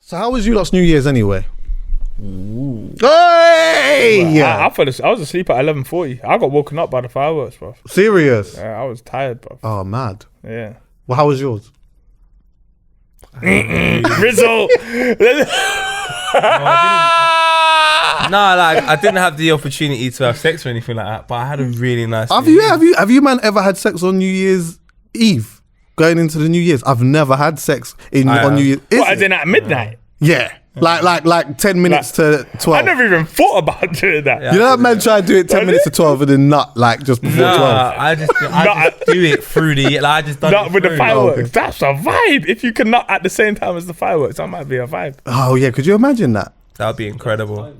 So how was you lot's New Year's anyway? Ooh. Hey! I was asleep at 11:40. I got woken up by the fireworks, bro. Serious? Yeah, I was tired, bro. Oh, mad. Yeah. Well, how was yours? Rizzo. I didn't have the opportunity to have sex or anything like that, but I had a really nice. Have you man ever had sex on New Year's Eve? Going into the New Year's, I've never had sex on New Year's. What, as in at midnight? Yeah. Like 10 minutes to 12. I never even thought about doing that. Yeah, you know that man try to do it 10 minutes to 12 and then nut like just before 12. I just do it through the. Like, I just done Nut it with the through. fireworks. Oh, okay. That's a vibe. If you can nut at the same time as the fireworks, that might be a vibe. Oh yeah, could you imagine that? That would be incredible.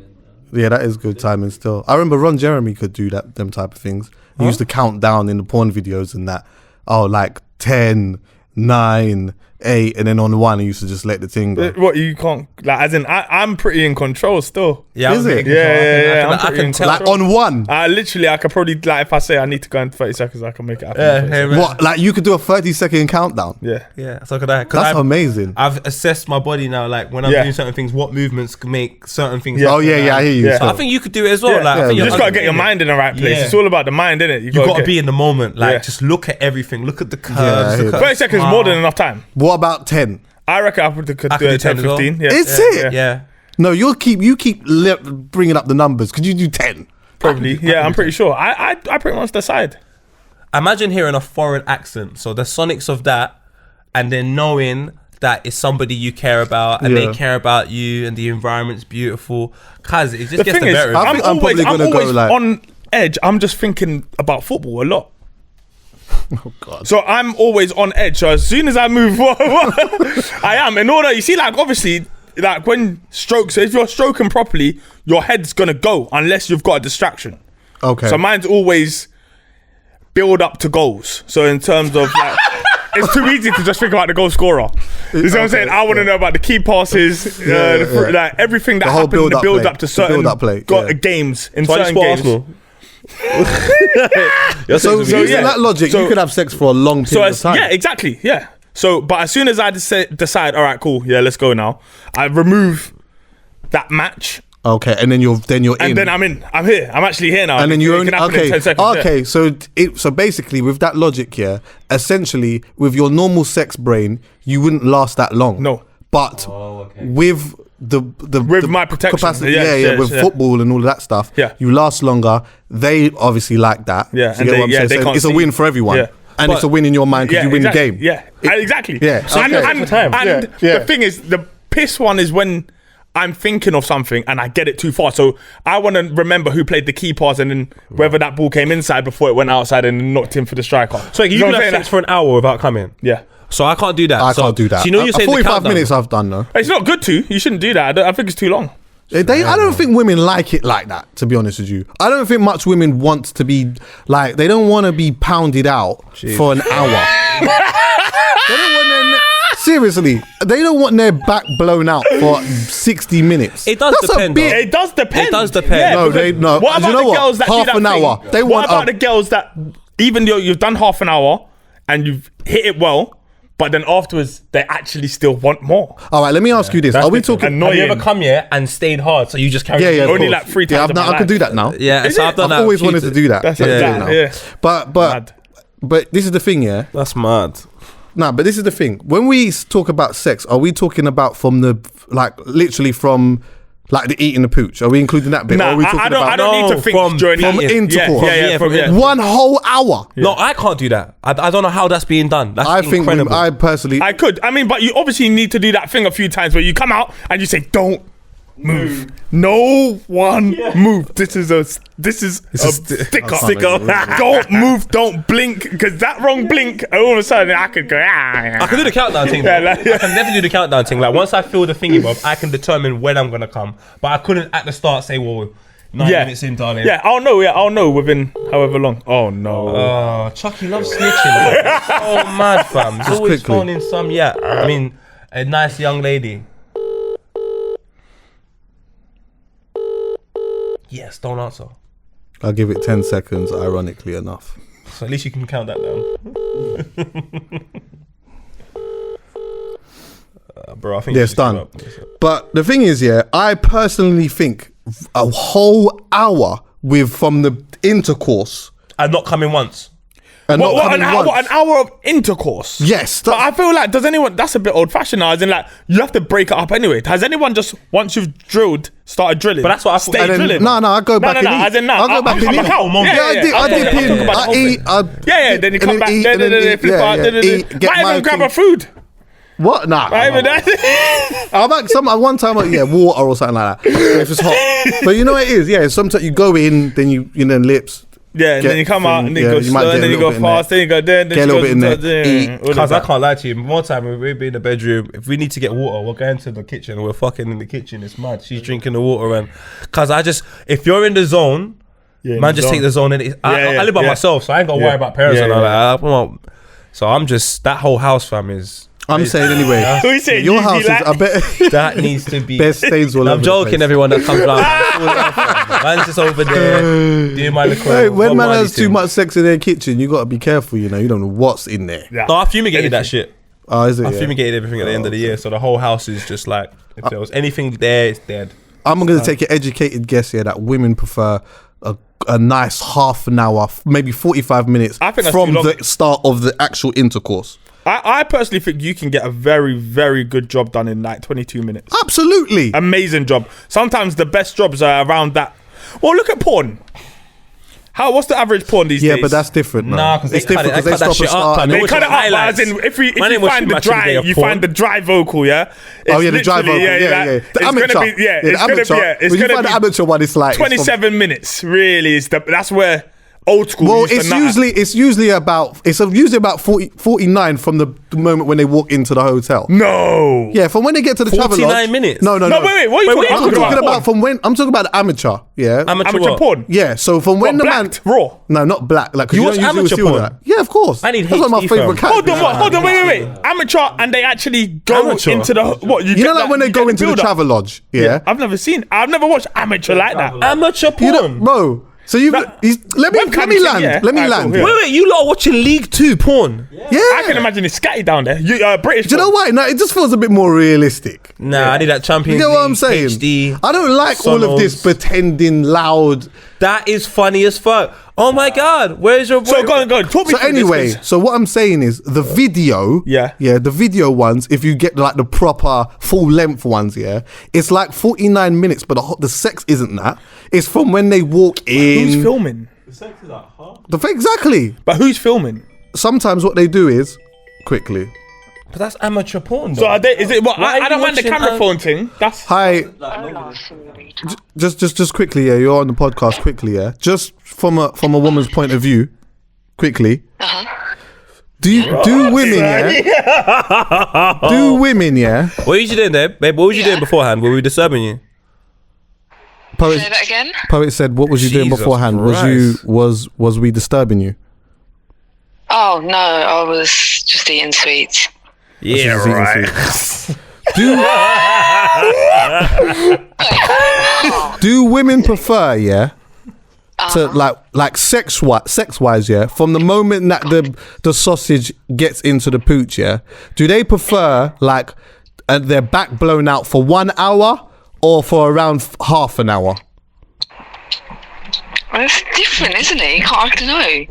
Yeah, that is good timing still. I remember Ron Jeremy could do them type of things. He used to count down in the porn videos and that. Oh, like 10, 9, 8, and then on 1 he used to just let the thing go. What, you can't, like, as in, I'm pretty in control still. Yeah, Is it? Yeah. I can tell. Like on 1? Literally, I could probably, like, if I say I need to go in 30 seconds, I can make it happen. Yeah, in 30 hey, seconds. man. What? Like you could do a 30-second countdown? Yeah. Yeah, so could I. That's amazing. I've assessed my body now. Like when I'm doing certain things, what movements can make certain things. Oh yeah, I hear you. Yeah. So I think you could do it as well. Yeah. Like, I think You you're just gotta get your mind in the right place. Yeah. It's all about the mind, innit? You got to be in the moment. Like, Yeah. just look at everything. Look at the curves. Yeah, look at 30 seconds is more than enough time. What about 10? I reckon I could do do it 10, 10 as well. 15. Yeah. Is it? Yeah. No, you keep bringing up the numbers. Could you do 10? Probably. Yeah, I'm pretty sure. I pretty much decide. Imagine hearing a foreign accent. So the sonics of that, and then knowing that it's somebody you care about, and they care about you, and the environment's beautiful. Cause it just The gets thing the is, better. I think I'm probably gonna go, like- on edge. I'm just thinking about football a lot. Oh God. So I'm always on edge. So as soon as I move, I am. In order, you see, like, obviously, like when strokes, if you're stroking properly, your head's gonna go unless you've got a distraction. Okay. So mine's always build up to goals. So in terms of like, it's too easy to just think about the goal scorer. You see what I'm saying? I want to know about the key passes, like everything that happens in the build up to certain games in certain games. So using that logic, you could have sex for a long period of time. Yeah, exactly. Yeah. So, but as soon as I decide, all right, cool, yeah, let's go now. I remove that match. Okay, and then you're in. And then I'm in. I'm here. I'm actually here now. And then you It only can happen in 10 seconds, okay. So basically, with that logic here, essentially, with your normal sex brain, you wouldn't last that long. No. But with the my protection, capacity, yes, with football and all of that stuff, you last longer. They obviously like that. Yeah, so you get what I'm saying? they So can't it's a see. win for everyone. Yeah. And it's a win in your mind because you win exactly. the game. Yeah, exactly. Yeah. So Okay. and Yeah. the thing is, the piss one is when I'm thinking of something and I get it too far. So I want to remember who played the key pass and then whether that ball came inside before it went outside and knocked in for the striker. So you can have sex for an hour without coming. Yeah. So I can't do that. I can't do that. So you know you're saying 45 minutes I've done though. It's not good to. You shouldn't do that. I think it's too long. I don't think women like it like that, to be honest with you. I don't think much women want to be like, they don't want to be pounded out for an hour. They don't want seriously, they don't want their back blown out for 60 minutes. It does depend, though. It does depend. It does depend. Yeah, No. What about You know the girls that half do that an hour. thing? They What want about the girls that even though you've done half an hour and you've hit it well, but then afterwards they actually still want more? All right, let me ask you this. Are we talking? Annoying. Have you ever come here and stayed hard? So you just carry Yeah, of Only course. like 3 times in my I could life. do that now. Yeah, so I've done that. I've always wanted to do that. That's I can do that, it now. yeah. Mad. But this is the thing, yeah. That's mad. No, but this is the thing. When we talk about sex, are we talking about from the literally from like the eating the pooch? Are we including that bit? Nah, or are we I don't No, need to think from during intercourse. Yeah. One whole hour. No, I can't do that. I don't know how that's being done. That's I think incredible. I personally. I could. I mean, but you obviously need to do that thing a few times where you come out and you say, "Don't move. No one move. This is a sticker. Don't move. Don't blink. Because that wrong blink, all of a sudden I could go. I can do the countdown thing. Yeah, though. like- I can definitely do the countdown thing. Like once I feel the thingy, Bob, I can determine when I'm gonna come. But I couldn't at the start say, "Well, 9 minutes in, darling." Yeah, I'll know. Yeah, I'll know within however long. Oh no. Oh, Chucky loves snitching. Bro. So mad, fam. He's always quickly. phoning some. Yeah, I mean, a nice young lady. Yes, don't answer. I'll give it 10 seconds. Ironically enough. So at least you can count that down. bro. I think Yeah, it's done. But the thing is, yeah, I personally think a whole hour from the intercourse And not coming once. and not What, coming an once. hour of intercourse? Yes, But I feel like, that's a bit old fashioned now, as in like, you have to break it up anyway. Has anyone just, once you've drilled, started drilling? But that's what I thought. Stay And then- drilling. No, I go back and eat. as in, I go back and I'm eat. a cow. I dip in, I eat. Then you come back, eat, then flip out, eat, get might my even grab thing. a food. What? Nah. Might even I'm like one time, water or something like that. If it's hot, but you know what it is. Yeah, sometimes you go in, then you know lips. Yeah, and then you come out, and then you go you might slow, get and a then you little go bit in there. fast, then you go there, then Get a you little go bit in there. there. Because I can't lie to you. One time we be in the bedroom. If we need to get water, we're going to the kitchen. We're fucking in the kitchen. It's mad. She's drinking the water, and because if you're in the zone, man, just take the zone. And I live by myself, so I ain't got to worry about parents and all that. So I'm just that whole house fam is. I'm saying anyway. Who said Your you house be is. like- I bet. That needs to be. Best stains all over I'm the joking, place. everyone that comes around. Man's just over there doing my little. Hey, when Bob man Marley has too thing. much sex in their kitchen, you got to be careful. You don't know what's in there. Yeah. No, I fumigated that shit. Oh, is it? I Yeah. fumigated everything at the end of the year, so the whole house is just like if there was anything there, it's dead. I'm going to take an educated guess here that women prefer a nice half an hour, maybe 45 minutes I think that's from too long. the start of the actual intercourse. I personally think you can get a very, very good job done in like 22 minutes. Absolutely. Amazing job. Sometimes the best jobs are around that. Well, look at porn. What's the average porn these days? Yeah, but that's different. Man. Nah, 'cause they it's cut different it- they cut because that they shit stop up, and start. man. and They they- cut it up, but highlights. as in, if you Man, it was find too the much in the day dry, of you porn. find the dry vocal, yeah. Oh yeah, the dry literally- vocal. Yeah. The It's amateur. gonna be, the it's amateur. gonna be, it's when you gonna find be the amateur one, it's like 27 minutes. Really, that's where old school. Well, used to nutter. it's usually about 49 from the moment when they walk into the hotel. No. Yeah, from when they get to the travel 49 lodge. minutes? No. No, wait. What are you Wait, talking I'm talking about? about from when I'm talking about the amateur. Yeah. Amateur Amateur what? porn. Yeah, so from when What, the man blacked? Raw? No, not black. Like 'cause You you watch don't usually amateur see all porn? that. Yeah, of course. I need That's one of my HD, favorite fam. characters. Hold on, wait. Amateur, and they actually go Amateur? into the what? You know, like when they go into the travel lodge. Yeah. I've never watched amateur like that. Amateur You porn. know, bro. So you That- let me webcam land. thing, yeah. Let me Alright, land. cool, yeah. Wait, you lot are watching League 2 porn? Yeah. I can imagine it's scatty down there. British. Do you know why? No, it just feels a bit more realistic. Nah, I need that Champions You League. get what I'm saying? HD. I don't like all of this Sonos. pretending loud. That is funny as fuck. Oh my god, where's your boy? So go on. Talk me So through this, anyway, 'cause- so what I'm saying is the video, Yeah. the video ones, if you get like the proper full length ones, it's like 49 minutes, but the sex isn't that. It's from when they walk in. who's filming? Exactly. But who's filming? Sometimes what they do is quickly. But that's amateur porn. Though. So are they? Is it what? Why are I don't you mind the watching, camera phone thing. That's Hi, just quickly, you're on the podcast quickly, just from a woman's point of view, quickly. Do women, do women, What was you doing there, babe? What was you doing beforehand? Were we disturbing you? Poet, Say that again? Poet said, what was you doing Jesus beforehand? Christ. Was we disturbing you? Oh, no, I was just eating sweets. Yeah, Just eating right. Do women prefer, to like sex wise, from the moment that the sausage gets into the pooch, do they prefer like their back blown out for 1 hour or for around half an hour? Well, it's different, isn't it? I don't know.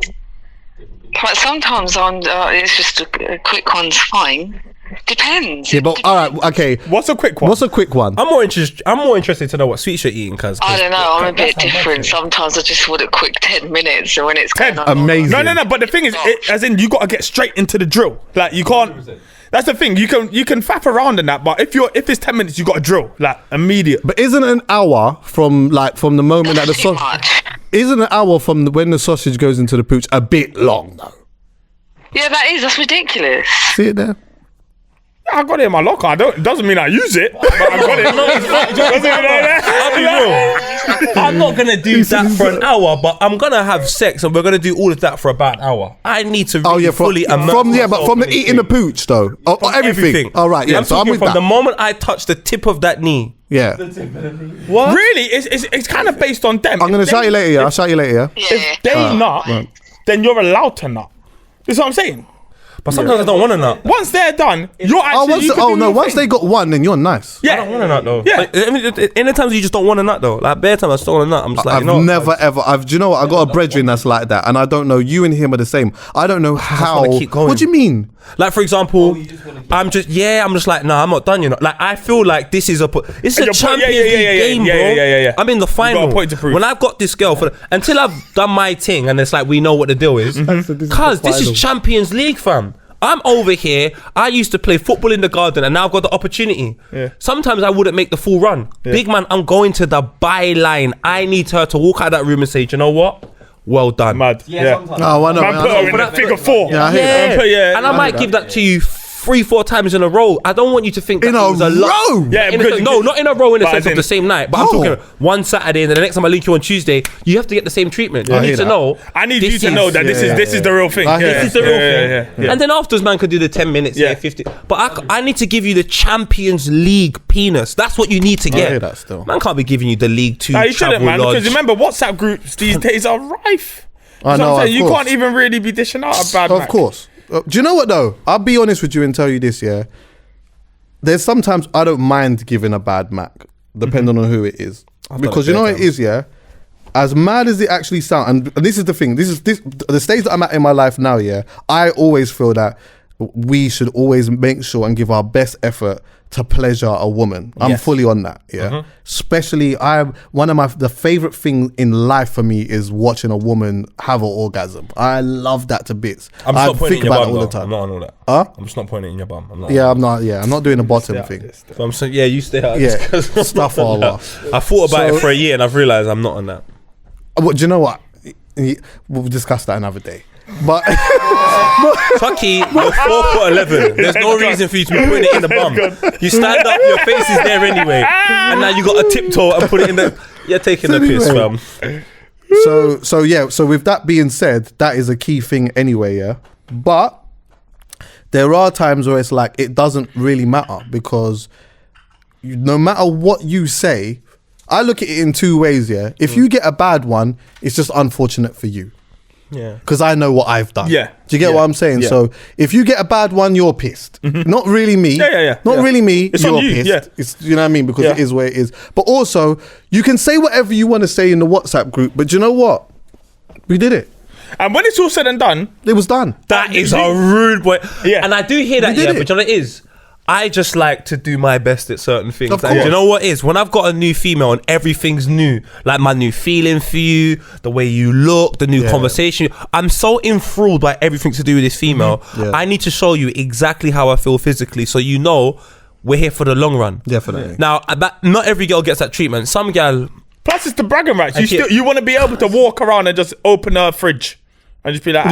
But sometimes it's just a quick one's fine. Depends. Yeah, but all right, okay. what's a quick one. What's a quick one? I'm more interested to know what sweets you're eating, cause I don't know. I'm a bit different. Sometimes I just want a quick 10 minutes. So when it's 10? going on, Amazing. No. But the thing is, as in, you got to get straight into the drill. Like you can't. That's the thing. You can faff around in that, but if it's 10 minutes, you got to drill like immediate. But isn't an hour from the moment that the That's too sausage? much. Isn't an hour from when the sausage goes into the pooch a bit long though? Yeah, that's ridiculous. See it there? I got it in my locker. It doesn't mean I use it, but I got it. I'll be real. I'm not gonna do that for an hour, but I'm gonna have sex, and we're gonna do all of that for about an hour. I need to really fully immerse but myself from the in eating the pooch though, everything. All right, yeah. I'm So I'm talking with from that. the moment I touch the tip of that knee. Yeah. What? Really, it's kind of based on them. I'm gonna If shout you they- later. Yeah, I'll shout you later. Yeah. Yeah. If they nut, then you're allowed to nut. That's what I'm saying. But sometimes I don't want to nut. Once they're done, you're actually. Once they got one, then you're nice. Yeah. I don't want to nut though. Yeah. Like, I mean, in the times you just don't want to nut though. Like bare times I still want to nut. I'm just like, I've never ever. Do you know what? I got a brethren that's like that, and I don't know. You and him are the same. I don't know how. wanna keep going. What do you mean? Like for example, I'm just like, nah, I'm not done. You know, like I feel like this is it's a Champions League game, bro. Yeah. I'm in the final. Got a point to prove. When I've got this girl until I've done my thing, and it's like we know what the deal is. Cause this is Champions League, fam. I'm over here. I used to play football in the garden, and now I've got the opportunity. Yeah. Sometimes I wouldn't make the full run. Yeah. Big man, I'm going to the byline. I need her to walk out of that room and say, do you know what? Well done. Mad. Yeah. No, I know. Man put her in the figure 4. Yeah, I hate that. Yeah. And I might give that to you 3-4 times in a row. I don't want you to think that In it a was a lot. row? Yeah, No, not in a row in the But sense as of in- the same night. But I'm talking one Saturday and then the next time I link you on Tuesday, you have to get the same treatment. You I need hear to that. know. I need you to know that this is the real thing. This is the real thing. Yeah. And then afterwards, man could do the 10 minutes, Yeah. 50. But I need to give you the Champions League penis. That's what you need to get. hear that still. Man can't be giving you the League 2 No, you shouldn't, travel man. lodge. Because remember, WhatsApp groups these days are rife. I So know. I'm saying, of you course. can't even really be dishing out a bad Of Mac. course. Do you know what though? I'll be honest with you and tell you this, yeah. There's sometimes I don't mind giving a bad Mac, depending on who it is. Because you know what it is, yeah? As mad as it actually sounds, and this is the thing, this the stage that I'm at in my life now, yeah, I always feel that we should always make sure and give our best effort to pleasure a woman. I'm Yes. fully on that, yeah. Especially, one of the favorite things in life for me is watching a woman have an orgasm. I love that to bits. I'm just I not pointing think in your about bum it all the though. time. I'm not on all that. Huh? I'm just not pointing in your bum. I'm not. Yeah, I'm not doing the bottom thing. So I'm saying, yeah, you stay out. Yeah, Just 'cause I'm stuff not all on that. off. I thought about So- it for a year and I've realised I'm not on that. Do you know what? We'll discuss that another day. But Tucky, you're 4'11". There's no reason for you to be putting it in the bum. You stand up, your face is there anyway, and now you got a tiptoe and put it in the. You're taking the piss, Anyway. fam. So with that being said, that is a key thing anyway, yeah. But there are times where it's like it doesn't really matter because no matter what you say, I look at it in two ways, yeah. If you get a bad one, it's just unfortunate for you. Yeah. Because I know what I've done. Yeah. Do you get what I'm saying? Yeah. So if you get a bad one, you're pissed. Not really me. Yeah. Not really me. It's you're on you, pissed. yeah. It's, you know what I mean? Because Yeah. it is where it is. But also, you can say whatever you want to say in the WhatsApp group. But do you know what? We did it. And when it's all said and done, It was done. That is a rude boy. Yeah. And I do hear that, We did yeah, it. but you know what it is? I just like to do my best at certain things. Of And course. you know what it is? When I've got a new female and everything's new, like my new feeling for you, the way you look, the new Yeah. conversation, I'm so enthralled by everything to do with this female. Yeah. I need to show you exactly how I feel physically so you know we're here for the long run. Definitely. Now, not every girl gets that treatment. Some girl... plus it's the bragging rights. Okay. You want to be able to walk around and just open a fridge and just be like,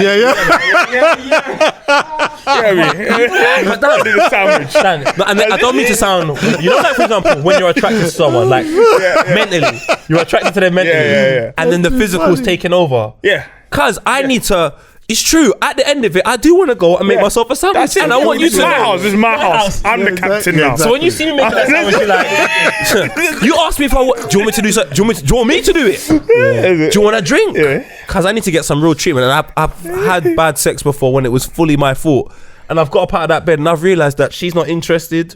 do the sandwich. And I don't mean to sound, you know, like for example, when you're attracted to someone, like mentally, you're attracted to them mentally, Yeah. and then the physical's taking over. Yeah. Cause I need to. It's true. At the end of it, I do want to go and make myself a sandwich, That's it. and I want you It's to my know. house. It's my house. I'm the captain now. So when you see me making that sandwich, you're like, you ask me if I do you want me to do so? Do you want me to do it? Do you want a drink? Yeah. Cause I need to get some real treatment, and I've had bad sex before when it was fully my fault, and I've got up out of that bed and I've realised that she's not interested.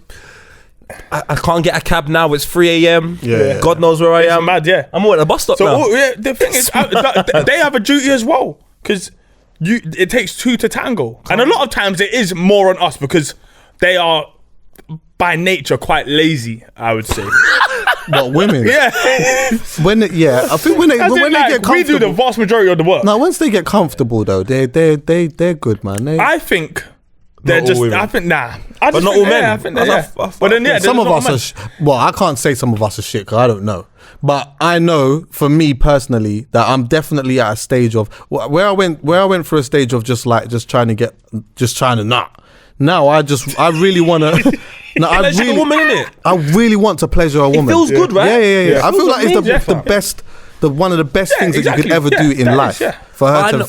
I can't get a cab now. It's 3 a.m. Yeah. God knows where I am. Mad, yeah. I'm at the bus stop So now. the thing is, they have a duty as well because it takes two to tango, and a lot of times it is more on us because they are by nature quite lazy. I would say, What, women? yeah. I think when they As in, get like, we do the comfortable. vast majority of the work. No, once they get comfortable though, they're good, man. I think they're all just. women. I think nah. But not all men. I think they're, yeah. I But then yeah, some of there's a lot us are. I can't say some of us are shit because I don't know. But I know for me personally that I'm definitely at a stage of where I went for a stage of just trying to nut. Now I really want to. No, I There's a really, woman in it. I really want to pleasure a woman. feels good, right? Yeah. I It feel feels like it's amazing. the best, one of the best things that you exactly. could ever do in that is, life. yeah. For I her know-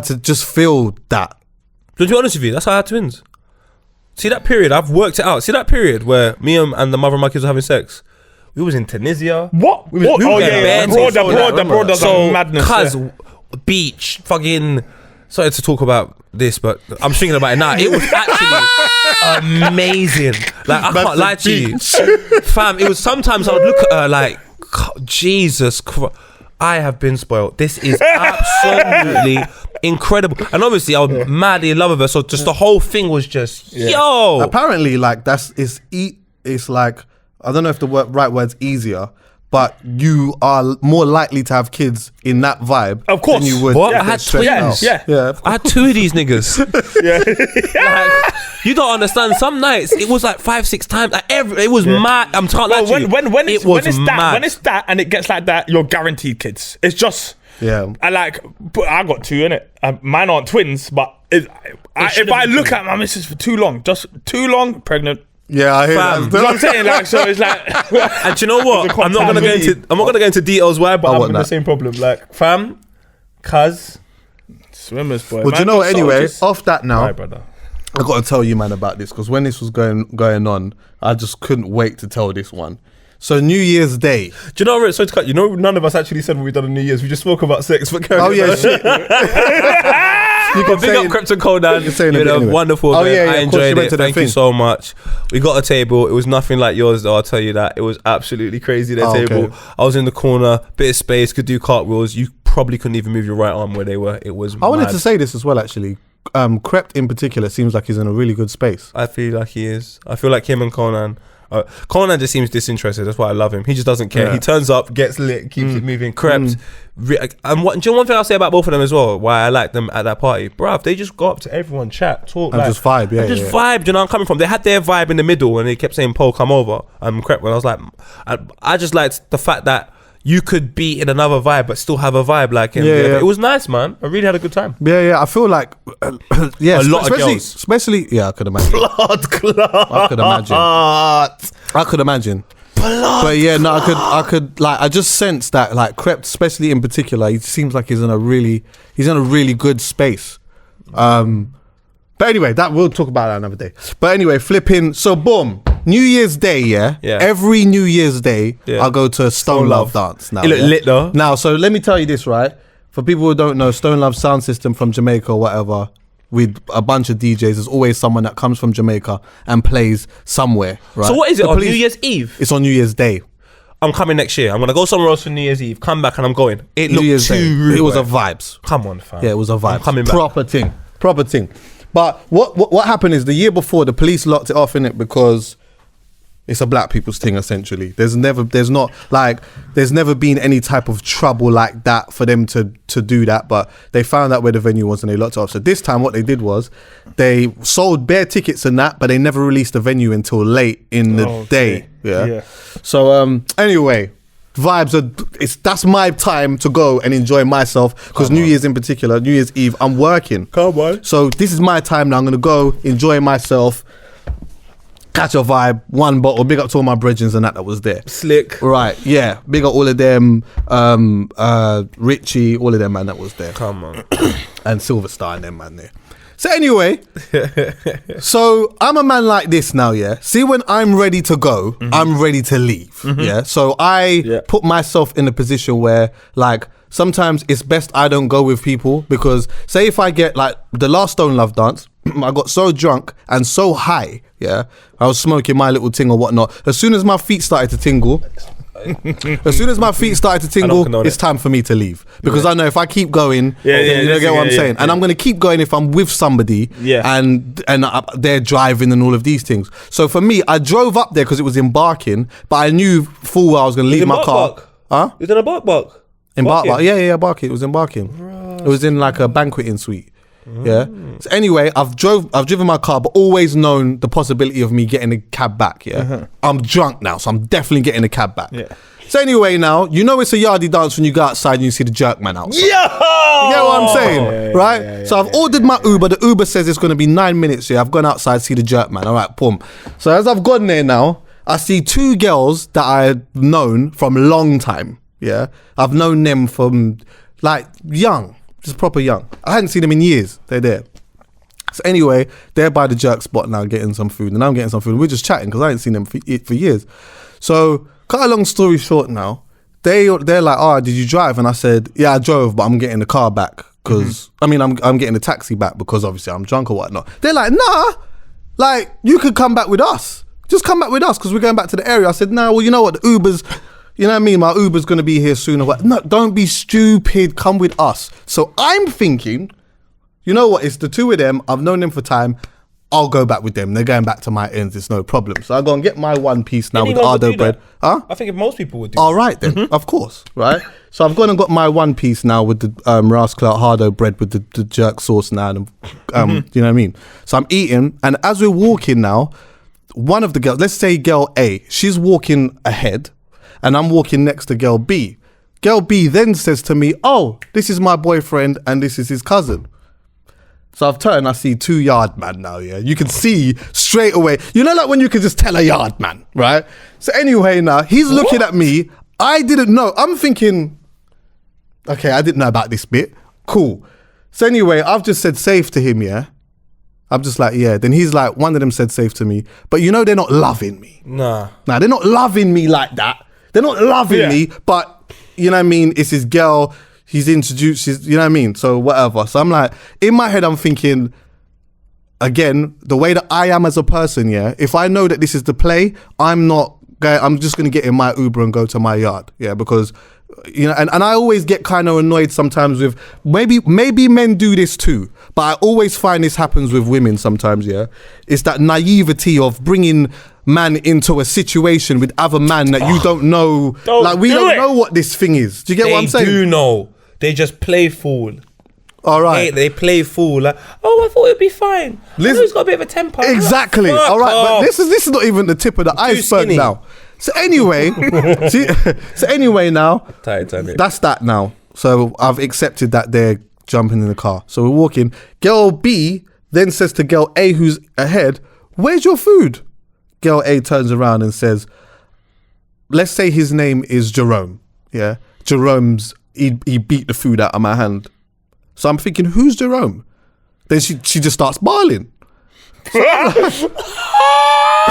to just feel that. To be honest with you, that's how I had twins. See that period? I've worked it out. See that period where me and the mother of my kids were having sex? We was in Tunisia. What? We was Oh getting yeah, banned abroad and so does so madness. Cuz Yeah. beach, fucking sorry to talk about this, but I'm thinking about it now. It was actually amazing. Like, I can't lie to you, fam. It was sometimes I would look at her like, Jesus Christ, I have been spoiled. This is absolutely incredible. And obviously, I was madly in love with her. So just the whole thing was just yo. Apparently, like it's like, I don't know if the right word's easier, but you are more likely to have kids in that vibe. Of course. Than you would. What? I had twins. Yeah. I had 2 of these niggas. Like, you don't understand. Some nights it was like 5-6 times. Like it was mad. I'm talking like when it's that and it gets like that, you're guaranteed kids. It's just I got 2 in it. Mine aren't twins, but if I look at my missus for too long, pregnant. Yeah, I hear that. You know what I'm saying? Like, so it's like, and do you know what? I'm not gonna go into details why, but I'm in the same problem. Like, fam, cuz, swimmers, boy. Well, do you know what? Anyway, off that now, right, brother. I got to tell you, man, about this, because when this was going on, I just couldn't wait to tell this one. So New Year's Day. Do you know, sorry to cut, you know, none of us actually said what we done on New Year's. We just spoke about sex. But shit. You can big up Krypton Conan. You know, wonderful. Oh, yeah, I enjoyed it. Thank you so much. We got a table. It was nothing like yours, though. I'll tell you that. It was absolutely crazy. That table. Okay. I was in the corner, bit of space, could do cartwheels. You probably couldn't even move your right arm where they were. It was. I wanted to say this as well, actually. Krept in particular seems like he's in a really good space. I feel like he is. I feel like him and Conan. Conan just seems disinterested. That's why I love him. He just doesn't care. He turns up, gets lit, keeps it moving. Krept. And do you know one thing I'll say about both of them as well? Why I like them at that party, bruv? They just go up to everyone, chat, talk, and just vibe. Yeah, and just vibe. Do you know where I'm coming from? They had their vibe in the middle, and they kept saying, "Paul, come over." Krept. When I was like, I just liked the fact that you could be in another vibe but still have a vibe like him. Yeah. It was nice, man. I really had a good time. Yeah. I feel like, a lot of girls. Especially, I could imagine. Blood clot. I could imagine. But yeah, no, I could like, I just sense that like Krept, especially in particular, he seems like he's in a really good space. But anyway, that we'll talk about that another day. But anyway, flipping. So boom, New Year's Day, yeah. Every New Year's Day, I'll go to a Stone Love dance now. You look lit though. Now, so let me tell you this, right? For people who don't know, Stone Love sound system from Jamaica or whatever, with a bunch of DJs, there's always someone that comes from Jamaica and plays somewhere, right? So what is it, on New Year's Eve? It's on New Year's Day. I'm coming next year. I'm going to go somewhere else for New Year's Eve, come back and I'm going. It looked too... It was a vibes. Come on, fam. Yeah, it was a vibes. I'm coming back. Proper thing. But what happened is the year before, the police locked it off, innit, because it's a black people's thing, essentially. There's never been any type of trouble like that for them to do that, but they found out where the venue was and they locked it off. So this time what they did was they sold bare tickets and that, but they never released the venue until late in the day. Yeah. So anyway, vibes that's my time to go and enjoy myself, because New Year's in particular, New Year's Eve, I'm working. Come on. So this is my time now. I'm gonna go enjoy myself, catch a vibe, one bottle. Big up to all my brethrens and that was there. Slick. Right, yeah. Big up all of them, Richie, all of them, man, that was there. Come on. And Silver Star and them, man, there. So anyway, so I'm a man like this now, yeah. See, when I'm ready to go, I'm ready to leave, yeah. So I put myself in a position where, like, sometimes it's best I don't go with people, because say if I get, like, the last Stone Love dance, I got so drunk and so high, yeah. I was smoking my little ting or whatnot. As soon as my feet started to tingle, it's time for me to leave, because I know if I keep going, you get what I'm saying, and I'm going to keep going if I'm with somebody, and they're driving and all of these things. So for me, I drove up there because it was in Barking, but I knew full well I was going to leave my car. Huh? It was in a Bark. In Barking? Yeah, Barking. It was in Barking. Right. It was in like a banqueting suite. Yeah. So anyway, I've driven my car, but always known the possibility of me getting a cab back. Yeah. I'm drunk now, so I'm definitely getting a cab back. Yeah. So anyway, now you know it's a yardie dance when you go outside and you see the jerk man outside. You get what I'm saying, right? So I've ordered my Uber. The Uber says it's going to be 9 minutes. Yeah. I've gone outside, see the jerk man. All right, boom. So as I've gone there now, I see 2 girls that I've known from a long time. Yeah. I've known them from like young. Just proper young. I hadn't seen them in years. They're there. So anyway, they're by the jerk spot now getting some food, and I'm getting some food. We're just chatting because I ain't seen them for years. So cut a long story short now, they're like, did you drive? And I said, yeah, I drove, but I'm getting the car back because I mean I'm getting a taxi back because obviously I'm drunk or whatnot. They're like, nah, like you could come back with us. Just come back with us because we're going back to the area. I said, nah, well, you know what, the Uber's, you know what I mean? My Uber's going to be here soon or what. No, don't be stupid. Come with us. So I'm thinking, you know what? It's the two of them. I've known them for time. I'll go back with them. They're going back to my ends. It's no problem. So I go and get my one piece now with Ardo bread. Huh? I think if most people would do All right then, of course, right? So I've gone and got my one piece now with the rascal Hardo bread with the jerk sauce now. And, you know what I mean? So I'm eating, and as we're walking now, one of the girls, let's say girl A, she's walking ahead, and I'm walking next to girl B. Girl B then says to me, oh, this is my boyfriend and this is his cousin. So I've turned, I see 2 yard man now, yeah? You can see straight away. You know like when you can just tell a yard man, right? So anyway now, he's looking at me. I didn't know. I'm thinking, okay, I didn't know about this bit. Cool. So anyway, I've just said safe to him, yeah? I'm just like, yeah. Then he's like, one of them said safe to me. But you know they're not loving me. Nah, they're not loving me like that. They're not loving me, but you know what I mean? It's his girl. He's introduced, you know what I mean? So whatever. So I'm like, in my head, I'm thinking, again, the way that I am as a person, yeah, if I know that this is the play, I'm just going to get in my Uber and go to my yard, yeah, because, you know, and I always get kind of annoyed sometimes with, maybe men do this too, but I always find this happens with women sometimes, yeah. It's that naivety of bringing man into a situation with other man that you don't know. We don't know what this thing is. Do you get what I'm saying? They do know. They just play fool. All right. They play fool. Like, oh, I thought it'd be fine. He's got a bit of a temper. Exactly. Like, all right. But this is not even the tip of the iceberg now. So anyway, now, that's that now. So I've accepted that they're jumping in the car. So we're walking. Girl B then says to girl A, who's ahead, where's your food? Girl A turns around and says, let's say his name is Jerome. Yeah. Jerome's, he beat the food out of my hand. So I'm thinking, who's Jerome? Then she just starts smiling. So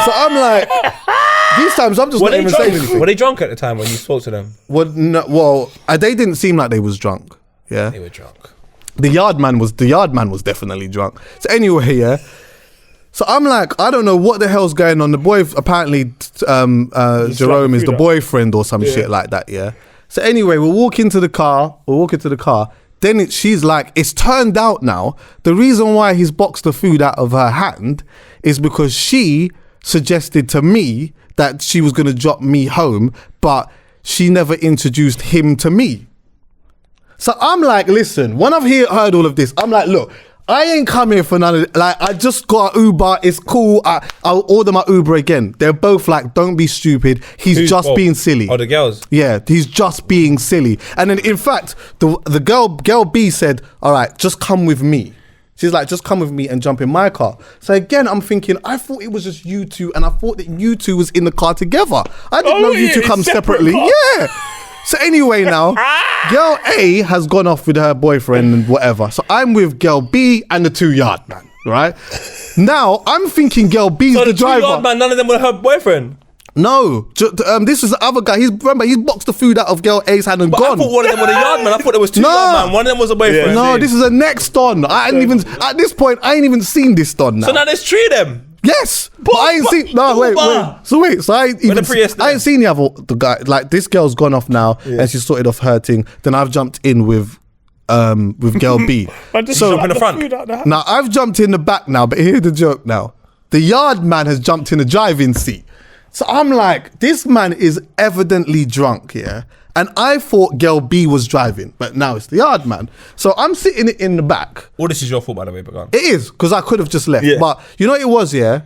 I'm like, these times I'm just not even saying anything. Were they drunk at the time when you spoke to them? Well, they didn't seem like they was drunk. Yeah. They were drunk. The yard man was definitely drunk. So anyway, yeah. So I'm like, I don't know what the hell's going on. The boy, apparently, Jerome is the boyfriend or some shit like that, yeah. So anyway, we'll walk into the car. Then she's like, it's turned out now, the reason why he's boxed the food out of her hand is because she suggested to me that she was going to drop me home, but she never introduced him to me. So I'm like, listen, when I've heard all of this, I'm like, look, I ain't come here for none of it. Like, I just got an Uber. It's cool. I'll order my Uber again. They're both like, don't be stupid. He's just being silly. Oh, the girls? Yeah, he's just being silly. And then, in fact, the girl B said, all right, just come with me. She's like, just come with me and jump in my car. So again, I'm thinking, I thought it was just you two, and I thought that you two was in the car together. I didn't know you two come separately. Yeah. So anyway now, girl A has gone off with her boyfriend and whatever. So I'm with girl B and the 2 yard man, right? Now, I'm thinking girl B's the driver. 2 yard man, none of them were her boyfriend? No. This is the other guy. He's boxed the food out of girl A's hand and gone. I thought one of them was a yard man. I thought there was 2 yard man. One of them was a boyfriend. Yeah. No, this is a next on. At this point, I ain't even seen this on now. So now there's 3 of them? Yes, but I ain't seen. No, wait. So I ain't seen the guy. Like, this girl's gone off now, and she's sorted off her thing. Then I've jumped in with girl B. So jump in the front. Now I've jumped in the back now, but here's the joke. Now the yard man has jumped in the driving seat. So I'm like, this man is evidently drunk, yeah. And I thought girl B was driving, but now it's the yard man. So I'm sitting in the back. All this is your fault, by the way, but go on. It is, because I could have just left. Yeah. But you know what it was, yeah?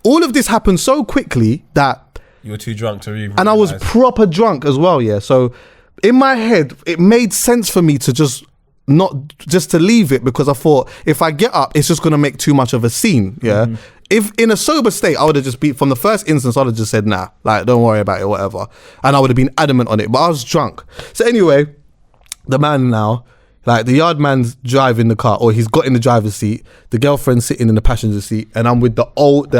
All of this happened so quickly that... You were too drunk to even And I was proper drunk as well, yeah? So in my head, it made sense for me to just to leave it, because I thought, if I get up, it's just going to make too much of a scene, yeah? Mm-hmm. If in a sober state, I would have just from the first instance, I would have just said, nah, like, don't worry about it, whatever. And I would have been adamant on it, but I was drunk. So anyway, the man now, Like the yard man's driving the car, or he's got in the driver's seat. The girlfriend's sitting in the passenger seat, and I'm with the